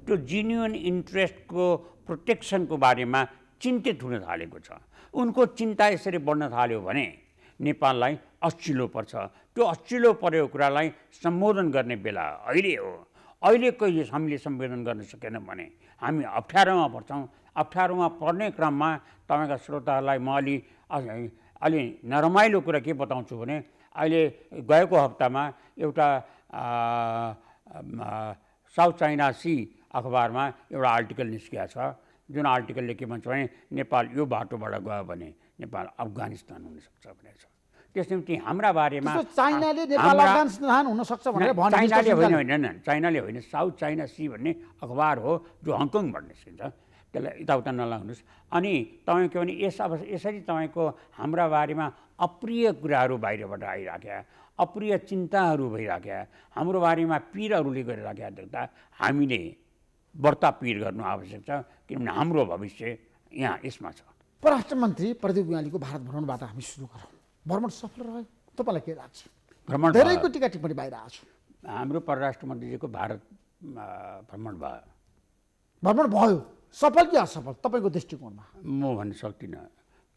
Speaker 2: त्यो जिन्युन इन्ट्रेस्टको प्रोटेक्सनको बारेमा चिन्तित हुन थालेको छ। उनको चिन्ता यसरी बढ्न थाल्यो भने नेपाललाई अस्चिलो पर्छ। त्यो अस्चिलो परेको कुरालाई सम्बोधन गर्ने बेला अहिले हो। अहिलेको हामीले सम्बोधन गर्न सकेनौँ भने हामी अप्ठ्यारोमा पर्छौँ। अप्ठ्यारोमा पर्ने क्रममा तपाईँका श्रोताहरूलाई म अलि नरमाइलो कुरा के बताउँछु भने अहिले गएको हप्तामा एउटा साउथ चाइना सी अखबारमा एउटा आर्टिकल निस्किएको छ, जुन आर्टिकलले के भन्छ भने नेपाल यो बाटोबाट गयो भने नेपाल अफगानिस्तान हुनसक्छ भनेको छ। त्यस निम्ति हाम्रा बारेमा
Speaker 1: चाइनाले नेपाल अफगानिस्तान हुन सक्छ भनेर भने
Speaker 2: चाइनाले होइन, साउथ चाइना सी भन्ने अखबार हो जो हङकङबाट निस्किन्छ। त्यसलाई यताउता नलाउनुहोस्। अनि तपाईँ के भने यसरी तपाईँको हाम्रा बारेमा अप्रिय कुराहरू बाहिरबाट आइराख्या, अप्रिय चिन्ताहरू भइराख्या, हाम्रो बारेमा पीरहरूले गरिराख्या देख्दा हामीले बढ्ता पीर गर्नु आवश्यक छ, किनभने हाम्रो भविष्य यहाँ यसमा छ।
Speaker 1: परराष्ट्र मन्त्री प्रदीप उहाँलीको भारत भ्रमणबाट हामी सुरु गरौँ। भ्रमण सफल रह्यो? तपाईँलाई के लाग्छ?
Speaker 2: भ्रमण
Speaker 1: धेरैको टिका टिप्पणी बाहिर आएको छ।
Speaker 2: हाम्रो परराष्ट्र मन्त्रीजीको भारत भ्रमण भयो।
Speaker 1: भ्रमण भयो, सफल कि असफल तपाईँको दृष्टिकोणमा?
Speaker 2: म भन्न सक्दिनँ,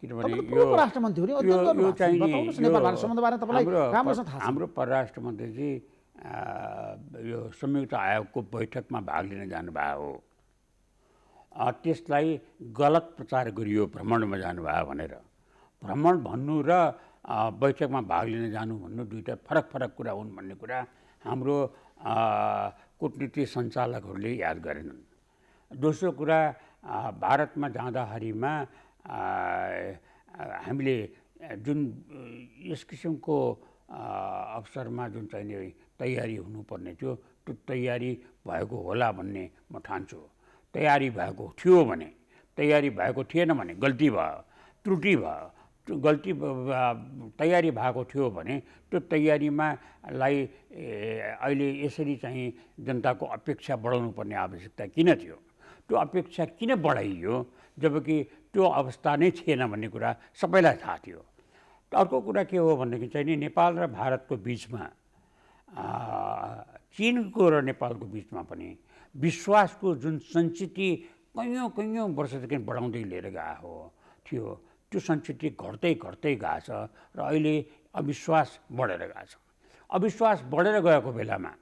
Speaker 2: किनभने
Speaker 1: परराष्ट्र मन्त्री हो नि,
Speaker 2: यो चाहिँ
Speaker 1: नेपाल भारत सम्बन्धबारे तपाईँलाई राम्रोसँग थाहा छ।
Speaker 2: हाम्रो परराष्ट्र मन्त्रीजी यो संयुक्त आयोगको बैठकमा भाग लिन जानुभएको हो। त्यसलाई गलत प्रचार गरियो भ्रमणमा जानुभयो भनेर। भ्रमण भन्नु र बैठकमा भाग लिन जानु भन्नु दुईवटा फरक फरक कुरा हुन् भन्ने कुरा हाम्रो कूटनीति सञ्चालकहरूले याद गरेनन्। दोस्रो कुरा, भारतमा जाँदाखेरिमा हामीले जुन यस किसिमको अवसरमा जुन चाहिने तयारी हुनुपर्ने थियो, त्यो तयारी भएको होला भन्ने म ठान्छु। तयारी भएको थियो भने, तयारी भएको थिएन भने गल्ती भयो, त्रुटि भयो। तयारी भएको थियो भने त्यो तयारीमा अहिले यसरी चाहिँ जनताको अपेक्षा बढाउनु पर्ने आवश्यकता किन थियो? त्यो अपेक्षा किन बढाइयो? जबकि त्यो अवस्था नै थिएन भन्ने कुरा सबैलाई थाहा थियो। अर्को कुरा के हो भनेदेखि चाहिँ नि नेपाल र भारतको बिचमा चिनको र नेपालको बिचमा पनि विश्वासको जुन सञ्चिति कैयौँ वर्षदेखि बढाउँदै लिएर गएको थियो त्यो सञ्चिति घट्दै गएको छ र अहिले अविश्वास बढेर गएको छ। अविश्वास बढेर गएको बेलामा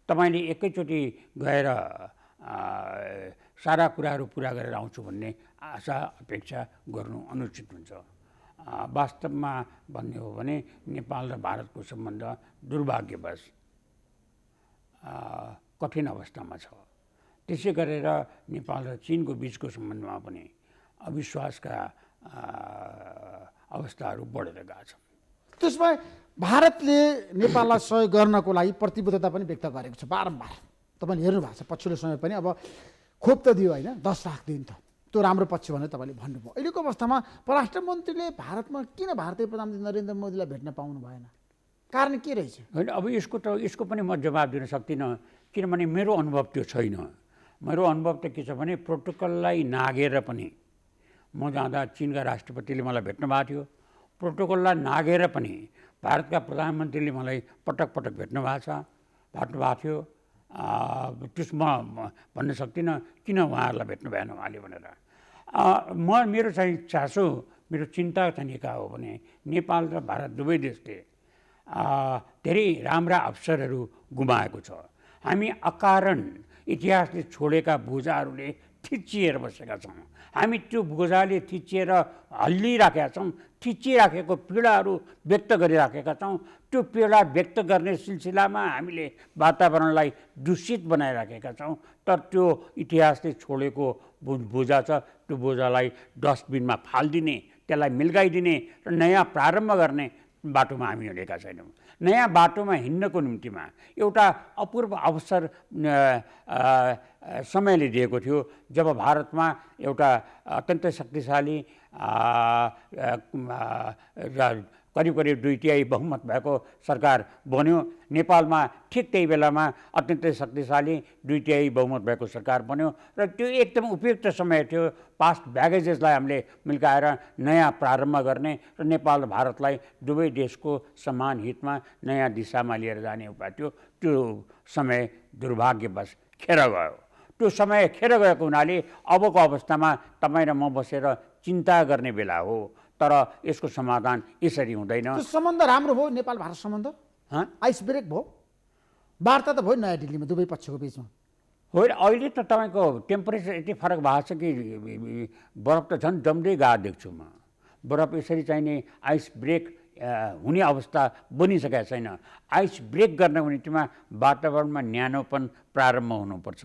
Speaker 2: तपाईँले एकैचोटि गएर सारा कुराहरू पुरा गरेर आउँछु भन्ने आशा अपेक्षा गर्नु अनुचित हुन्छ। वास्तवमा भन्ने हो भने नेपाल र भारतको सम्बन्ध दुर्भाग्यवश कठिन अवस्थामा छ। त्यसै गरेर नेपाल र चिनको बिचको सम्बन्धमा पनि अविश्वासका अवस्थाहरू बढेर गएको छ।
Speaker 1: त्यसमा भारतले नेपाललाई सहयोग गर्नको लागि प्रतिबद्धता पनि व्यक्त गरेको छ बारम्बार। तपाईँले हेर्नु भएको छ पछिल्लो समय पनि अब खोप त दियो होइन, 10 लाख दिन त त्यो राम्रो पक्ष भनेर तपाईँले भन्नुभयो। अहिलेको अवस्थामा परराष्ट्र मन्त्रीले भारतमा किन भारतीय प्रधानमन्त्री नरेन्द्र मोदीलाई भेट्न पाउनु भएन? कारण के रहेछ?
Speaker 2: होइन, अब यसको पनि म जवाब दिन सक्दिनँ, किनभने मेरो अनुभव त्यो छैन। मेरो अनुभव त के छ भने प्रोटोकललाई नाघेर पनि म जाँदा चिनका राष्ट्रपतिले मलाई भेट्नु भएको थियो। प्रोटोकललाई नाघेर पनि भारतका प्रधानमन्त्रीले मलाई पटक भेट्नु भएको थियो। त्यसमा भन्न सक्दिनँ किन उहाँहरूलाई भेट्नु भएन उहाँले भनेर। मेरो चाहिँ चासो, मेरो चिन्ता चाहिँ के हो भने नेपाल र भारत दुवै देशले धेरै राम्रा अवसरहरू गुमाएको छ। हामी अकारण इतिहासले छोडेका बोझाहरूले थिचिएर बसेका छौँ। हामी त्यो बोझाले थिचिएर हल्लिराखेका छौँ, थिचिराखेको पीडाहरू व्यक्त गरिराखेका छौँ। त्यो पीडा व्यक्त गर्ने सिलसिलामा हामीले वातावरणलाई दूषित बनाइराखेका छौँ। तर त्यो इतिहासले छोडेको बोझा छ, त्यो बोझालाई डस्टबिनमा फालिदिने, त्यसलाई मिल्गाइदिने र नयाँ प्रारम्भ गर्ने बाटोमा हामी हिँडेका छैनौँ। नयाँ बाटोमा हिँड्नको निम्तिमा एउटा अपूर्व अवसर समयले दिएको थियो जब भारतमा एउटा अत्यन्तै शक्तिशाली करिब 2/3 बहुमत भएको सरकार बन्यो। नेपालमा ठिक त्यही बेलामा अत्यन्तै शक्तिशाली 2/3 बहुमत भएको सरकार बन्यो र त्यो एकदम उपयुक्त समय थियो। पास्ट ब्यागेजेसलाई हामीले मिल्काएर नयाँ प्रारम्भ गर्ने र नेपाल र भारतलाई दुवै देशको समान हितमा नयाँ दिशामा लिएर जाने उपाय थियो। त्यो समय दुर्भाग्यवश खेर गयो। त्यो समय खेर गएको हुनाले अबको अवस्थामा तपाईँ र म बसेर चिन्ता गर्ने बेला हो। तर यसको समाधान यसरी हुँदैन।
Speaker 1: त्यो सम्बन्ध राम्रो भयो, नेपाल भारत सम्बन्ध आइस ब्रेक भयो, वार्ता त भयो नयाँ दिल्लीमा दुवै पक्षको बिचमा।
Speaker 2: होइन, अहिले त तपाईँको टेम्परेचर यति फरक भएको छ कि बरफ त झन् जम्दै गएको देख्छु म। बरफ यसरी चाहिने आइस ब्रेक हुने अवस्था बनिसकेको छैन। आइस ब्रेक गर्नको निम्तिमा वातावरणमा न्यानोपन प्रारम्भ हुनुपर्छ।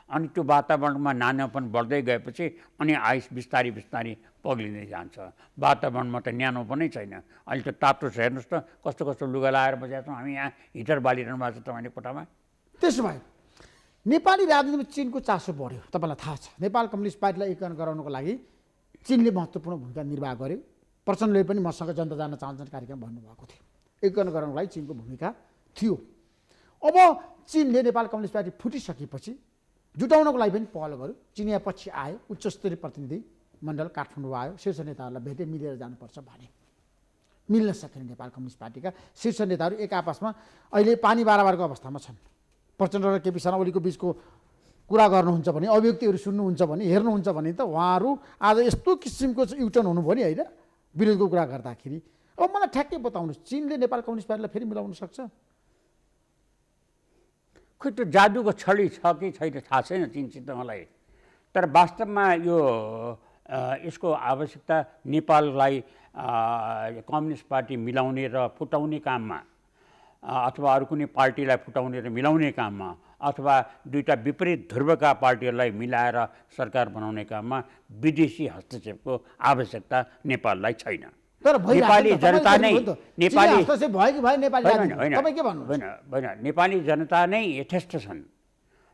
Speaker 2: अनि त्यो वातावरणमा न्यानोपन बढ्दै गएपछि अनि आइस बिस्तारै पग्लिँदै जान्छ। वातावरणमा त न्यानोपनै छैन। अहिले त तातो छ, हेर्नुहोस् त कस्तो लुगा लगाएर बसेका छौँ हामी। यहाँ हिटर बालिरहनु भएको छ तपाईँले कोठामा।
Speaker 1: त्यसो भए नेपाली राजनीतिमा चिनको चासो बढ्यो, तपाईँलाई थाहा छ। नेपाल कम्युनिस्ट पार्टीलाई एकीकरण गराउनको लागि चिनले महत्त्वपूर्ण भूमिका निर्वाह गर्यो। प्रचण्डले पनि मसँग जनता जान चाहन्छन् कार्यक्रम भन्नुभएको थियो। एकीकरण गराउनको लागि चिनको भूमिका थियो। अब चिनले नेपाल कम्युनिस्ट पार्टी फुटिसकेपछि जुटाउनको लागि पनि पहल गर्यो। चिनिया पछि आयो, उच्च स्तरीय प्रतिनिधि मण्डल काठमाडौँ आयो, शीर्ष नेताहरूलाई भेटे, मिलेर जानुपर्छ भने मिल्न सकेन। नेपाल कम्युनिस्ट पार्टीका शीर्ष नेताहरू एक आपसमा अहिले पानी बाराबारको अवस्थामा छन्। प्रचण्ड र केपी शर्मा ओलीको बिचको कुरा गर्नुहुन्छ भने, अभिव्यक्तिहरू सुन्नुहुन्छ भने, हेर्नुहुन्छ भने त उहाँहरू आज यस्तो किसिमको युटर्न हुनुभयो नि होइन विरोधको कुरा गर्दाखेरि। अब मलाई ठ्याक्कै बताउनुहोस्, चिनले नेपाल कम्युनिस्ट पार्टीलाई फेरि मिलाउन सक्छ?
Speaker 2: खोइ त्यो जादुको छडी छ कि छैन थाहा छैन चिनसित मलाई। तर वास्तवमा यसको आवश्यकता नेपाललाई कम्युनिस्ट पार्टी मिलाउने र फुटाउने काममा, अथवा अरू कुनै पार्टीलाई फुटाउने र मिलाउने काममा, अथवा दुईटा विपरीत ध्रुवका पार्टीहरूलाई मिलाएर सरकार बनाउने काममा विदेशी हस्तक्षेपको आवश्यकता नेपाललाई छैन।
Speaker 1: तर
Speaker 2: नेपाली जनता नै नेपाली जनता नै यथेष्ट छन्।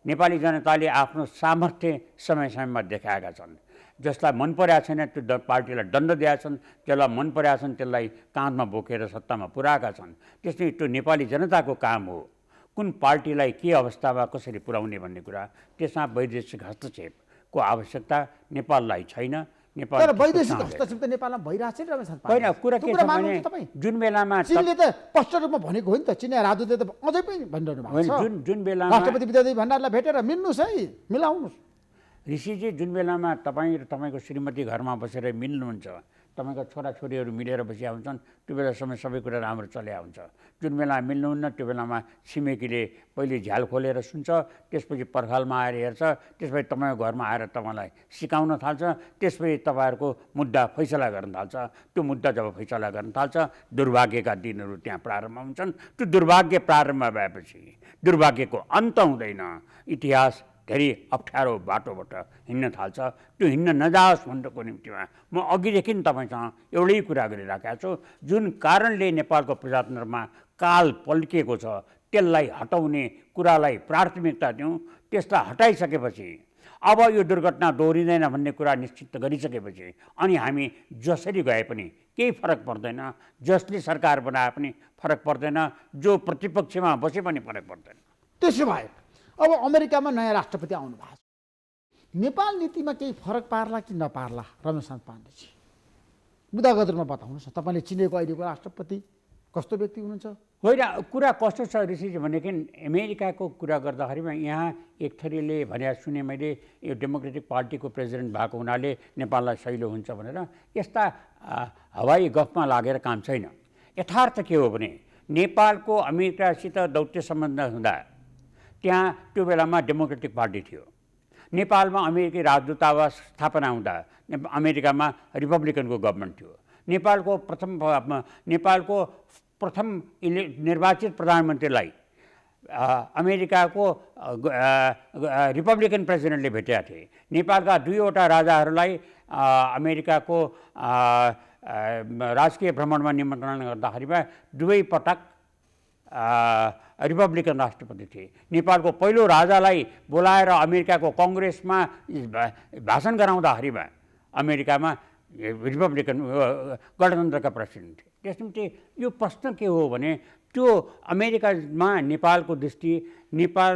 Speaker 2: नेपाली जनताले आफ्नो सामर्थ्य समयमा देखाएका छन्। जसलाई मन परेका छैन त्यो पार्टीलाई दण्ड दिएका छन्, जसलाई मन परेका छन् त्यसलाई काँधमा बोकेर सत्तामा पुर्याएका छन्। त्यसले त्यो नेपाली जनताको काम हो कुन पार्टीलाई के अवस्थामा कसरी पुर्याउने भन्ने कुरा। त्यसमा वैदेशिक हस्तक्षेप को आवश्यकता नेपाललाई छैन। नेपाल
Speaker 1: तर वैदेशिक हस्तक्षेप त नेपालमा भइरहेछ नि रमेश पाण्डे।
Speaker 2: होइन, कुरा के छ भने जुन बेलामा
Speaker 1: चीनले त स्पष्ट रूपमा भनेको हो नि त, चिनिया राजदूतले त अझै पनि भनिरहनु भएको छ।
Speaker 2: जुन बेलामा
Speaker 1: राष्ट्रपति विद्यादेवी भण्डारीलाई भेटेर मिल्नुहोस् है, मिलाउनुहोस्।
Speaker 2: ऋषिजी, जुन बेलामा तपाईँ र तपाईँको श्रीमती घरमा बसेर मिल्नुहुन्छ, तपाईँका छोराछोरीहरू मिलेर बसिया हुन्छन्, त्यो बेलासम्म सबै कुरा राम्रो चल्या हुन्छ। जुन बेला मिल्नुहुन्न त्यो बेलामा छिमेकीले पहिले झ्याल खोलेर सुन्छ, त्यसपछि पर्खालमा आएर हेर्छ, त्यसपछि तपाईँको घरमा आएर तपाईँलाई सिकाउन थाल्छ, त्यसपछि तपाईँहरूको मुद्दा फैसला गर्न थाल्छ। त्यो मुद्दा जब फैसला गर्न थाल्छ, दुर्भाग्यका दिनहरू त्यहाँ प्रारम्भ हुन्छन्। त्यो दुर्भाग्य प्रारम्भ भएपछि दुर्भाग्यको अन्त हुँदैन। इतिहास धेरै अप्ठ्यारो बाटोबाट हिँड्न थाल्छ। त्यो हिँड्न नजाओस् भन्नको निम्तिमा म अघिदेखि तपाईँसँग एउटै कुरा गरिराखेको छु। जुन कारणले नेपालको प्रजातन्त्रमा काल पल्टिएको छ, त्यसलाई हटाउने कुरालाई प्राथमिकता दिउँ। त्यसलाई हटाइसकेपछि अब यो दुर्घटना दोहोरिँदैन भन्ने कुरा निश्चित गरिसकेपछि अनि हामी जसरी गए पनि केही फरक पर्दैन, जसले सरकार बनाए पनि फरक पर्दैन, जो प्रतिपक्षमा बसे पनि फरक पर्दैन।
Speaker 1: त्यसो भए अब अमेरिकामा नयाँ राष्ट्रपति आउनु भएको छ, नेपाल नीतिमा केही फरक पार्ला कि नपार्ला रमेश पाण्डेजी? मुद्दागत रूपमा बताउनुहोस् न, तपाईँले चिनेको अहिलेको राष्ट्रपति कस्तो व्यक्ति हुनुहुन्छ?
Speaker 2: होइन, कुरा कस्तो छ ऋषिजी भनेदेखि अमेरिकाको कुरा गर्दाखेरिमा यहाँ एक थरीले भने सुने मैले, यो डेमोक्रेटिक पार्टीको प्रेसिडेन्ट भएको हुनाले नेपाललाई सहिलो हुन्छ भनेर। यस्ता हवाई गफमा लागेर काम छैन। यथार्थ के हो भने नेपालको अमेरिकासित दौत्य सम्बन्ध हुँदा त्यहाँ त्यो बेलामा डेमोक्रेटिक पार्टी थियो। नेपालमा अमेरिकी राजदूतावास स्थापना हुँदा अमेरिकामा रिपब्लिकनको गभर्मेन्ट थियो। नेपालको प्रथम निर्वाचित प्रधानमन्त्रीलाई अमेरिकाको रिपब्लिकन प्रेसिडेन्टले भेटेका थिए। नेपालका दुईवटा राजाहरूलाई अमेरिकाको राजकीय भ्रमणमा निमन्त्रण गर्दाखेरिमा दुवै पटक रिपब्लिकन राष्ट्रपति थिए। नेपालको पहिलो राजालाई बोलाएर अमेरिकाको कङ्ग्रेसमा भाषण गराउँदाखेरिमा अमेरिकामा रिपब्लिकन गणतन्त्रका प्रेसिडेन्ट थिए। त्यस निम्ति यो प्रश्न के हो भने त्यो अमेरिकामा नेपालको दृष्टि, नेपाल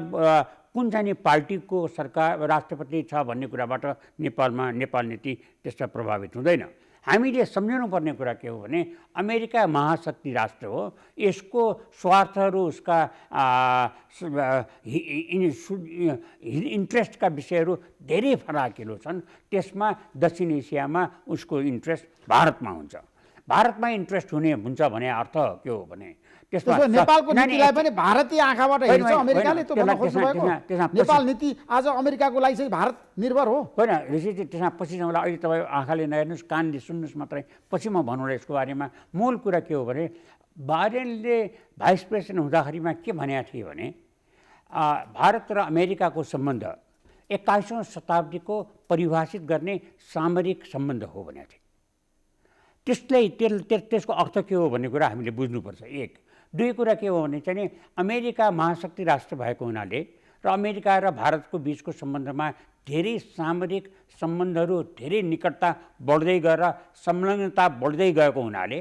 Speaker 2: कुन चाहिँ पार्टीको सरकार राष्ट्रपति छ भन्ने कुराबाट नेपाल नीति त्यस्ता प्रभावित हुँदैन। हामीले सम्झनुपर्ने कुरा के हो भने अमेरिका महाशक्ति राष्ट्र हो। यसको स्वार्थहरू, उसका इन्ट्रेस्टका विषयहरू धेरै फराकिलो छन्। त्यसमा दक्षिण एसियामा उसको इन्ट्रेस्ट भारतमा हुन्छ। भारतमा इन्ट्रेस्ट हुन्छ भने अर्थ के हो भने
Speaker 1: त्यसमा नेपालको नीतिलाई पनि भारतीय आँखाबाट हेर्छ अमेरिकाले। त्यो भन्न खोज्नु भएको नेपाल नीति आज अमेरिकाको लागि चाहिँ भारत निर्भर हो
Speaker 2: होइन ऋषिजी। त्यसमा पछि जाउँला, अहिले तपाईँ आँखाले नहेर्नुहोस्, कानले सुन्नुहोस् मात्रै, पछि म भन्नुलाई यसको बारेमा। मूल कुरा के हो भने बाइडेनले भाइस प्रेसिडेन्ट हुँदाखेरिमा के भनेका थिए भने भारत र अमेरिकाको सम्बन्ध 21औं शताब्दीको परिभाषित गर्ने सामरिक सम्बन्ध हो भनेका थिए। त्यसको अर्थ के हो भन्ने कुरा हामीले बुझ्नुपर्छ। एक। दुई कुरा के हो भने चाहिँ अमेरिका महाशक्ति राष्ट्र भएको हुनाले र अमेरिका र भारतको बिचको सम्बन्धमा धेरै सामरिक सम्बन्धहरू, धेरै निकटता बढ्दै गएर संलग्नता बढ्दै गएको हुनाले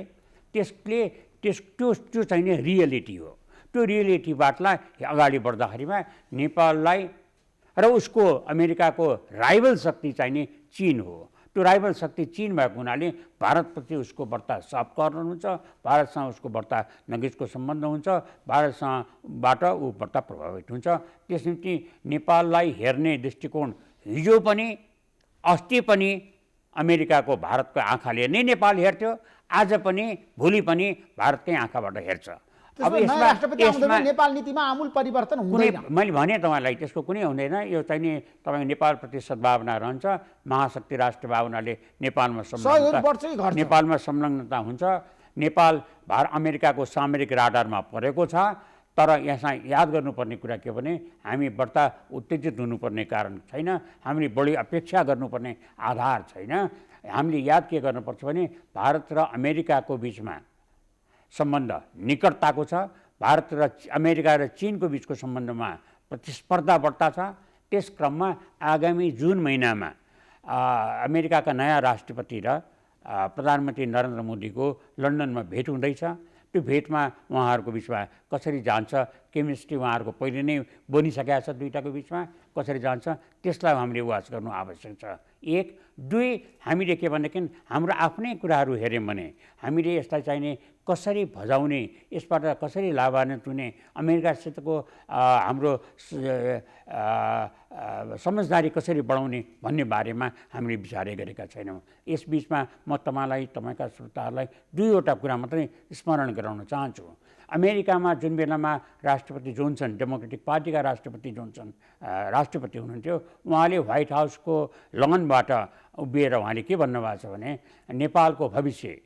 Speaker 2: त्यो चाहिँ रियलिटी हो। त्यो रियलिटीबाटलाई अगाडि बढ्दाखेरिमा नेपाललाई र उसको अमेरिकाको राइभल शक्ति चाहिँ चीन हो। त्यो राइभल शक्ति चीन भएको हुनाले भारतप्रति उसको बढ्ता सफ्ट कर्नर हुन्छ, भारतसँग उसको बढ्ता नजिकको सम्बन्ध हुन्छ, भारतसँगबाट ऊ बढ्ता प्रभावित हुन्छ। त्यस निम्ति नेपाललाई हेर्ने दृष्टिकोण हिजो पनि अस्ति पनि अमेरिकाको भारतको आँखाले नै नेपाल हेर्थ्यो, आज पनि भोलि पनि भारतकै आँखाबाट हेर्छ।
Speaker 1: अब यसमा नेपाल नीतिमा आमूल परिवर्तन हुँदैन।
Speaker 2: मैले भने तपाईँलाई त्यसको कुनै हुँदैन। यो चाहिँ नि तपाईँ नेपालप्रति सद्भावना रहन्छ, महाशक्ति राष्ट्र भावनाले नेपालमा संलग्नता हुन्छ। नेपाल अमेरिकाको सामरिक राडारमा परेको छ। तर यहाँ याद गर्नुपर्ने कुरा के भने हामी बढ्ता उत्तेजित हुनुपर्ने कारण छैन, हामीले बढी अपेक्षा गर्नुपर्ने आधार छैन। हामीले याद के गर्नुपर्छ भने भारत र अमेरिकाको बिचमा सम्बन्ध निकटताको छ। भारत र अमेरिका र चीनको बिचको सम्बन्धमा प्रतिस्पर्धा बढ्ता छ। त्यस क्रममा आगामी जुन महिनामा अमेरिकाका नयाँ राष्ट्रपति र प्रधानमन्त्री नरेन्द्र मोदीको लन्डनमा भेट हुँदैछ। त्यो भेटमा उहाँहरूको बिचमा कसरी जान्छ केमिस्ट्री उहाँहरूको पहिले नै बनिसकेको छ दुईटाको बिचमा कसरी जान्छ त्यसलाई हामीले वाच गर्नु आवश्यक छ। एक दुई हामीले के भनेदेखि हाम्रो आफ्नै कुराहरू हेऱ्यौँ भने हामीले यसलाई चाहिने कसरी भजाउने यसबाट कसरी लाभान्वित हुने अमेरिकासितको हाम्रो समझदारी कसरी बढाउने भन्ने बारेमा हामीले विचारै गरेका छैनौँ। यसबिचमा म तपाईँलाई तपाईँका श्रोताहरूलाई दुईवटा कुरा मात्रै स्मरण गराउन चाहन्छु। अमेरिकामा जुन बेलामा राष्ट्रपति जोन्सन डेमोक्रेटिक पार्टीका राष्ट्रपति जोन्सन राष्ट्रपति हुनुहुन्थ्यो उहाँले व्हाइट हाउसको लनबाट उभिएर उहाँले के भन्नुभएको छ भने नेपालको भविष्य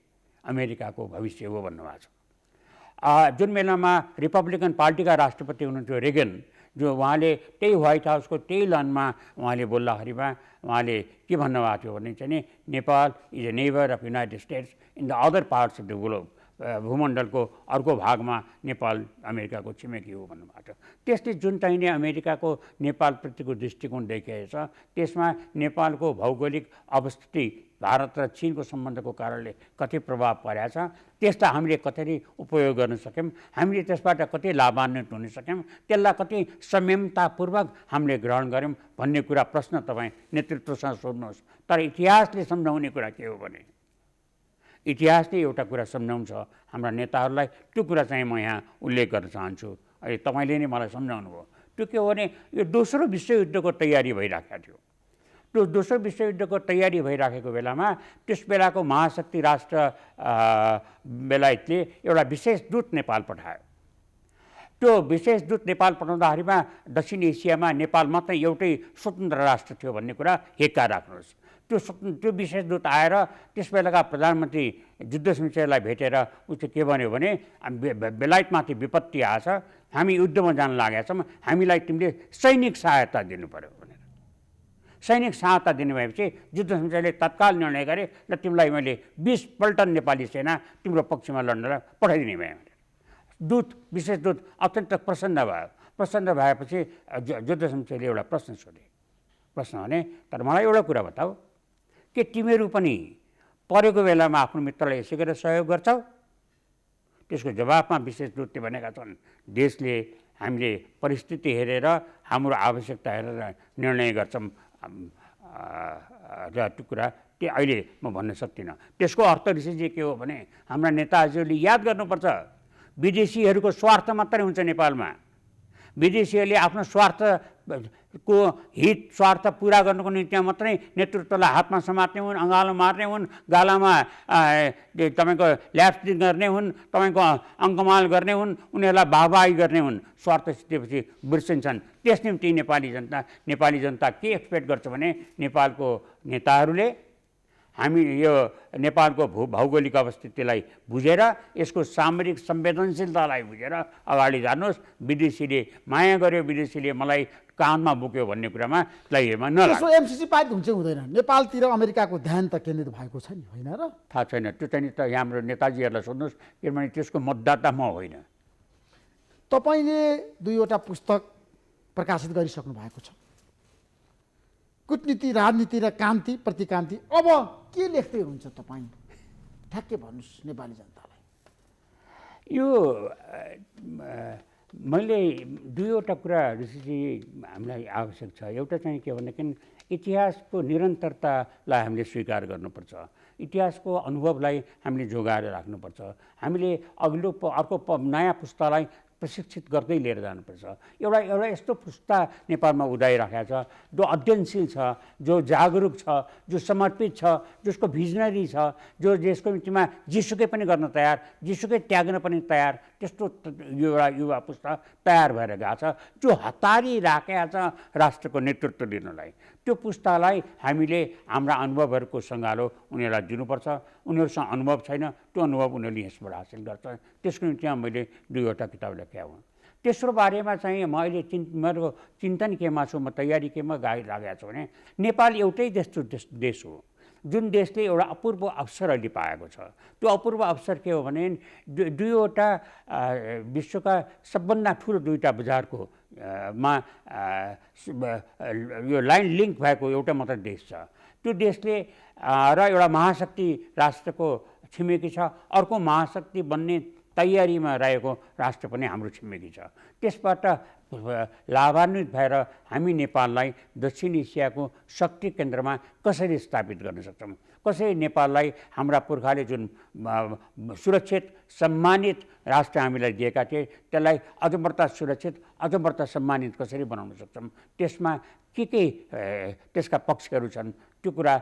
Speaker 2: अमेरिकाको भविष्य हो भन्नुभएको छ। जुन बेलामा रिपब्लिकन पार्टीका राष्ट्रपति हुनुहुन्थ्यो रेगन जो उहाँले त्यही व्हाइट हाउसको त्यही लनमा उहाँले बोल्दाखेरिमा उहाँले के भन्नुभएको थियो भने चाहिँ Nepal is a neighbour of United States in the other parts of the globe भूमण्डलको अर्को भागमा नेपाल अमेरिकाको छिमेकी हो भन्नुभएको छ। त्यसले जुन चाहिने अमेरिकाको नेपालप्रतिको दृष्टिकोण देखाएको छ त्यसमा नेपालको भौगोलिक अवस्थिति भारत र चीनको सम्बन्धको कारणले कति प्रभाव परेको छ त्यसलाई हामीले कसरी उपयोग गर्न सक्यौँ हामीले त्यसबाट कति लाभान्वित हुन सक्यौँ त्यसलाई कति संयमतापूर्वक हामीले ग्रहण गऱ्यौँ भन्ने कुरा प्रश्न तपाईँ नेतृत्वसँग सोध्नुहोस्। तर इतिहासले सम्झाउने कुरा के हो भने इतिहासले एउटा कुरा सम्झाउँछ हाम्रा नेताहरूलाई त्यो कुरा चाहिँ म यहाँ उल्लेख गर्न चाहन्छु। अहिले तपाईँले नै मलाई सम्झाउनु भयो। त्यो के हो भने यो दोस्रो विश्वयुद्धको तयारी भइराखेको थियो। त्यो दोस्रो विश्वयुद्धको तयारी भइराखेको बेलामा त्यस बेलाको महाशक्ति राष्ट्र बेलायतले एउटा विशेष दूत नेपाल पठायो। त्यो विशेष दूत नेपाल पठाउँदाखेरिमा दक्षिण एसियामा नेपाल मात्रै एउटै स्वतन्त्र राष्ट्र थियो भन्ने कुरा हेक्का राख्नुहोस्। त्यो विशेष दूत आएर त्यस बेलाका प्रधानमन्त्री युद्ध संशयलाई भेटेर उसले के भन्यो भने बेलायतमाथि विपत्ति आएछ हामी युद्धमा जान लागेका छौँ हामीलाई तिमीले सैनिक सहायता दिनु पर्यो भनेर। सैनिक सहायता दिनुभएपछि युद्ध संशयले तत्काल निर्णय गरे र तिमीलाई मैले 20 पल्टन नेपाली सेना तिम्रो पक्षमा लड्नलाई पठाइदिने भएँ भनेर। दूत विशेष दूत अत्यन्त प्रसन्न भयो। प्रसन्न भएपछि युद्ध संशयले एउटा प्रश्न सोधे। प्रश्न भने तर मलाई एउटा कुरा बताऊ के तिमीहरू पनि परेको बेलामा आफ्नो मित्रलाई यसै गरेर सहयोग गर्छौ? त्यसको जवाफमा विशेष दूतले भनेका छन् देशले हामीले परिस्थिति हेरेर हाम्रो आवश्यकता हेरेर निर्णय गर्छौँ र त्यो कुरा त्यो अहिले म भन्न सक्दिनँ। त्यसको अर्थ ऋषिजी के हो भने हाम्रा नेताजीहरूले याद गर्नुपर्छ विदेशीहरूको स्वार्थ मात्रै हुन्छ नेपालमा। विदेशीहरूले आफ्नो स्वार्थको हित स्वार्थ पुरा गर्नुको निम्ति मात्रै नेतृत्वलाई हातमा समात्ने हुन् अँगालो मार्ने हुन् गालामा तपाईँको ल्याप्स गर्ने हुन् तपाईँको अङ्कमाल गर्ने हुन् उनीहरूलाई वाहवाही गर्ने हुन्। स्वार्थ सिद्धेपछि बिर्सिन्छन्। त्यस निम्ति नेपाली जनता के एक्सपेक्ट गर्छ भने नेपालको नेताहरूले हामी यो नेपालको भौगोलिक अवस्थितिलाई बुझेर यसको सामरिक संवेदनशीलतालाई बुझेर अगाडि जानुहोस्। विदेशीले माया गर्यो विदेशीले मलाई कानमा बोक्यो भन्ने कुरामा हेर्मा नलाग्छ।
Speaker 1: त्यसो एमसीसी पारित हुन्छ हुँदैन नेपालतिर अमेरिकाको ध्यान त केन्द्रित भएको छ नि होइन र?
Speaker 2: थाहा छैन त्यो चाहिँ त हाम्रो नेताजीहरूलाई सोध्नुहोस् किनभने त्यसको मतदाता म होइन।
Speaker 1: तपाईँले दुईवटा पुस्तक प्रकाशित गरिसक्नु भएको छ कूटनीति राजनीति र कान्ति प्रतिकान्ति। अब के लेख्दै हुनुहुन्छ तपाईँ ठ्याक्कै भन्नुहोस् नेपाली जनतालाई।
Speaker 2: यो मैले दुईवटा कुरा ऋषिजी हामीलाई आवश्यक छ। एउटा चाहिँ के भनेदेखि इतिहासको निरन्तरतालाई हामीले स्वीकार गर्नुपर्छ। इतिहासको अनुभवलाई हामीले जोगाएर राख्नुपर्छ। हामीले अघिल्लो अर्को नयाँ पुस्तालाई प्रशिक्षित गर्दै लिएर जानुपर्छ। एउटा यस्तो पुस्ता नेपालमा उदाइराखेको छ जो अध्ययनशील छ जो जागरुक छ जो समर्पित छ जसको भिजनरी छ जो जसको निम्तिमा जेसुकै पनि गर्न तयार जेसुकै त्याग्न पनि तयार त्यस्तो एउटा युवा पुस्ता तयार भएर गएको छ जो हतारी राखेको छ राष्ट्रको नेतृत्व दिनलाई। त्यो पुस्तालाई हामीले हाम्रा अनुभवहरूको सङ्गालो उनीहरूलाई दिनुपर्छ। उनीहरूसँग अनुभव छैन त्यो अनुभव उनीहरूले यसबाट हासिल गर्छ। त्यसको निम्ति मैले दुईवटा किताब लेखेका हुन्। तेस्रो बारेमा चाहिँ म अहिले मेरो चिन्तन केमा छु म तयारी केमा लागेको छु भने नेपाल एउटै देश हो जुन देशले एउटा अपूर्व अवसर अहिले पाएको छ। त्यो अपूर्व अवसर के हो भने दुईवटा विश्वका सबभन्दा ठुलो दुईवटा बजारको मा यो लाइन लिङ्क भएको एउटा मात्र देश छ। त्यो देशले र एउटा महाशक्ति राष्ट्रको छिमेकी छ। अर्को महाशक्ति बन्ने तयारीमा रहेको राष्ट्र पनि हाम्रो छिमेकी छ। त्यसबाट लाभान्वित भएर हामी नेपाललाई दक्षिण एसियाको शक्ति केन्द्रमा कसरी स्थापित गर्न सक्छौँ, कसरी नेपाललाई हाम्रा पुर्खाले जुन सुरक्षित सम्मानित राष्ट्र हामीलाई दिएका थिए त्यसलाई अझ बढ्ता सुरक्षित अझ बढ्ता सम्मानित कसरी बनाउन सक्छौँ, त्यसमा के त्यसका पक्षहरू छन् त्यो कुरा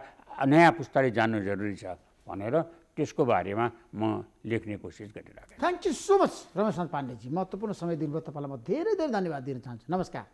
Speaker 2: नयाँ पुस्ताले जान्नु जरुरी छ भनेर त्यसको बारेमा म लेख्ने कोसिस गरिरहेको छु।
Speaker 1: Thank you so much Rameshchandra Pandeji, महत्त्वपूर्ण समय दिनुभयो। तपाईँलाई म धेरै धेरै धन्यवाद दिन चाहन्छु। नमस्कार।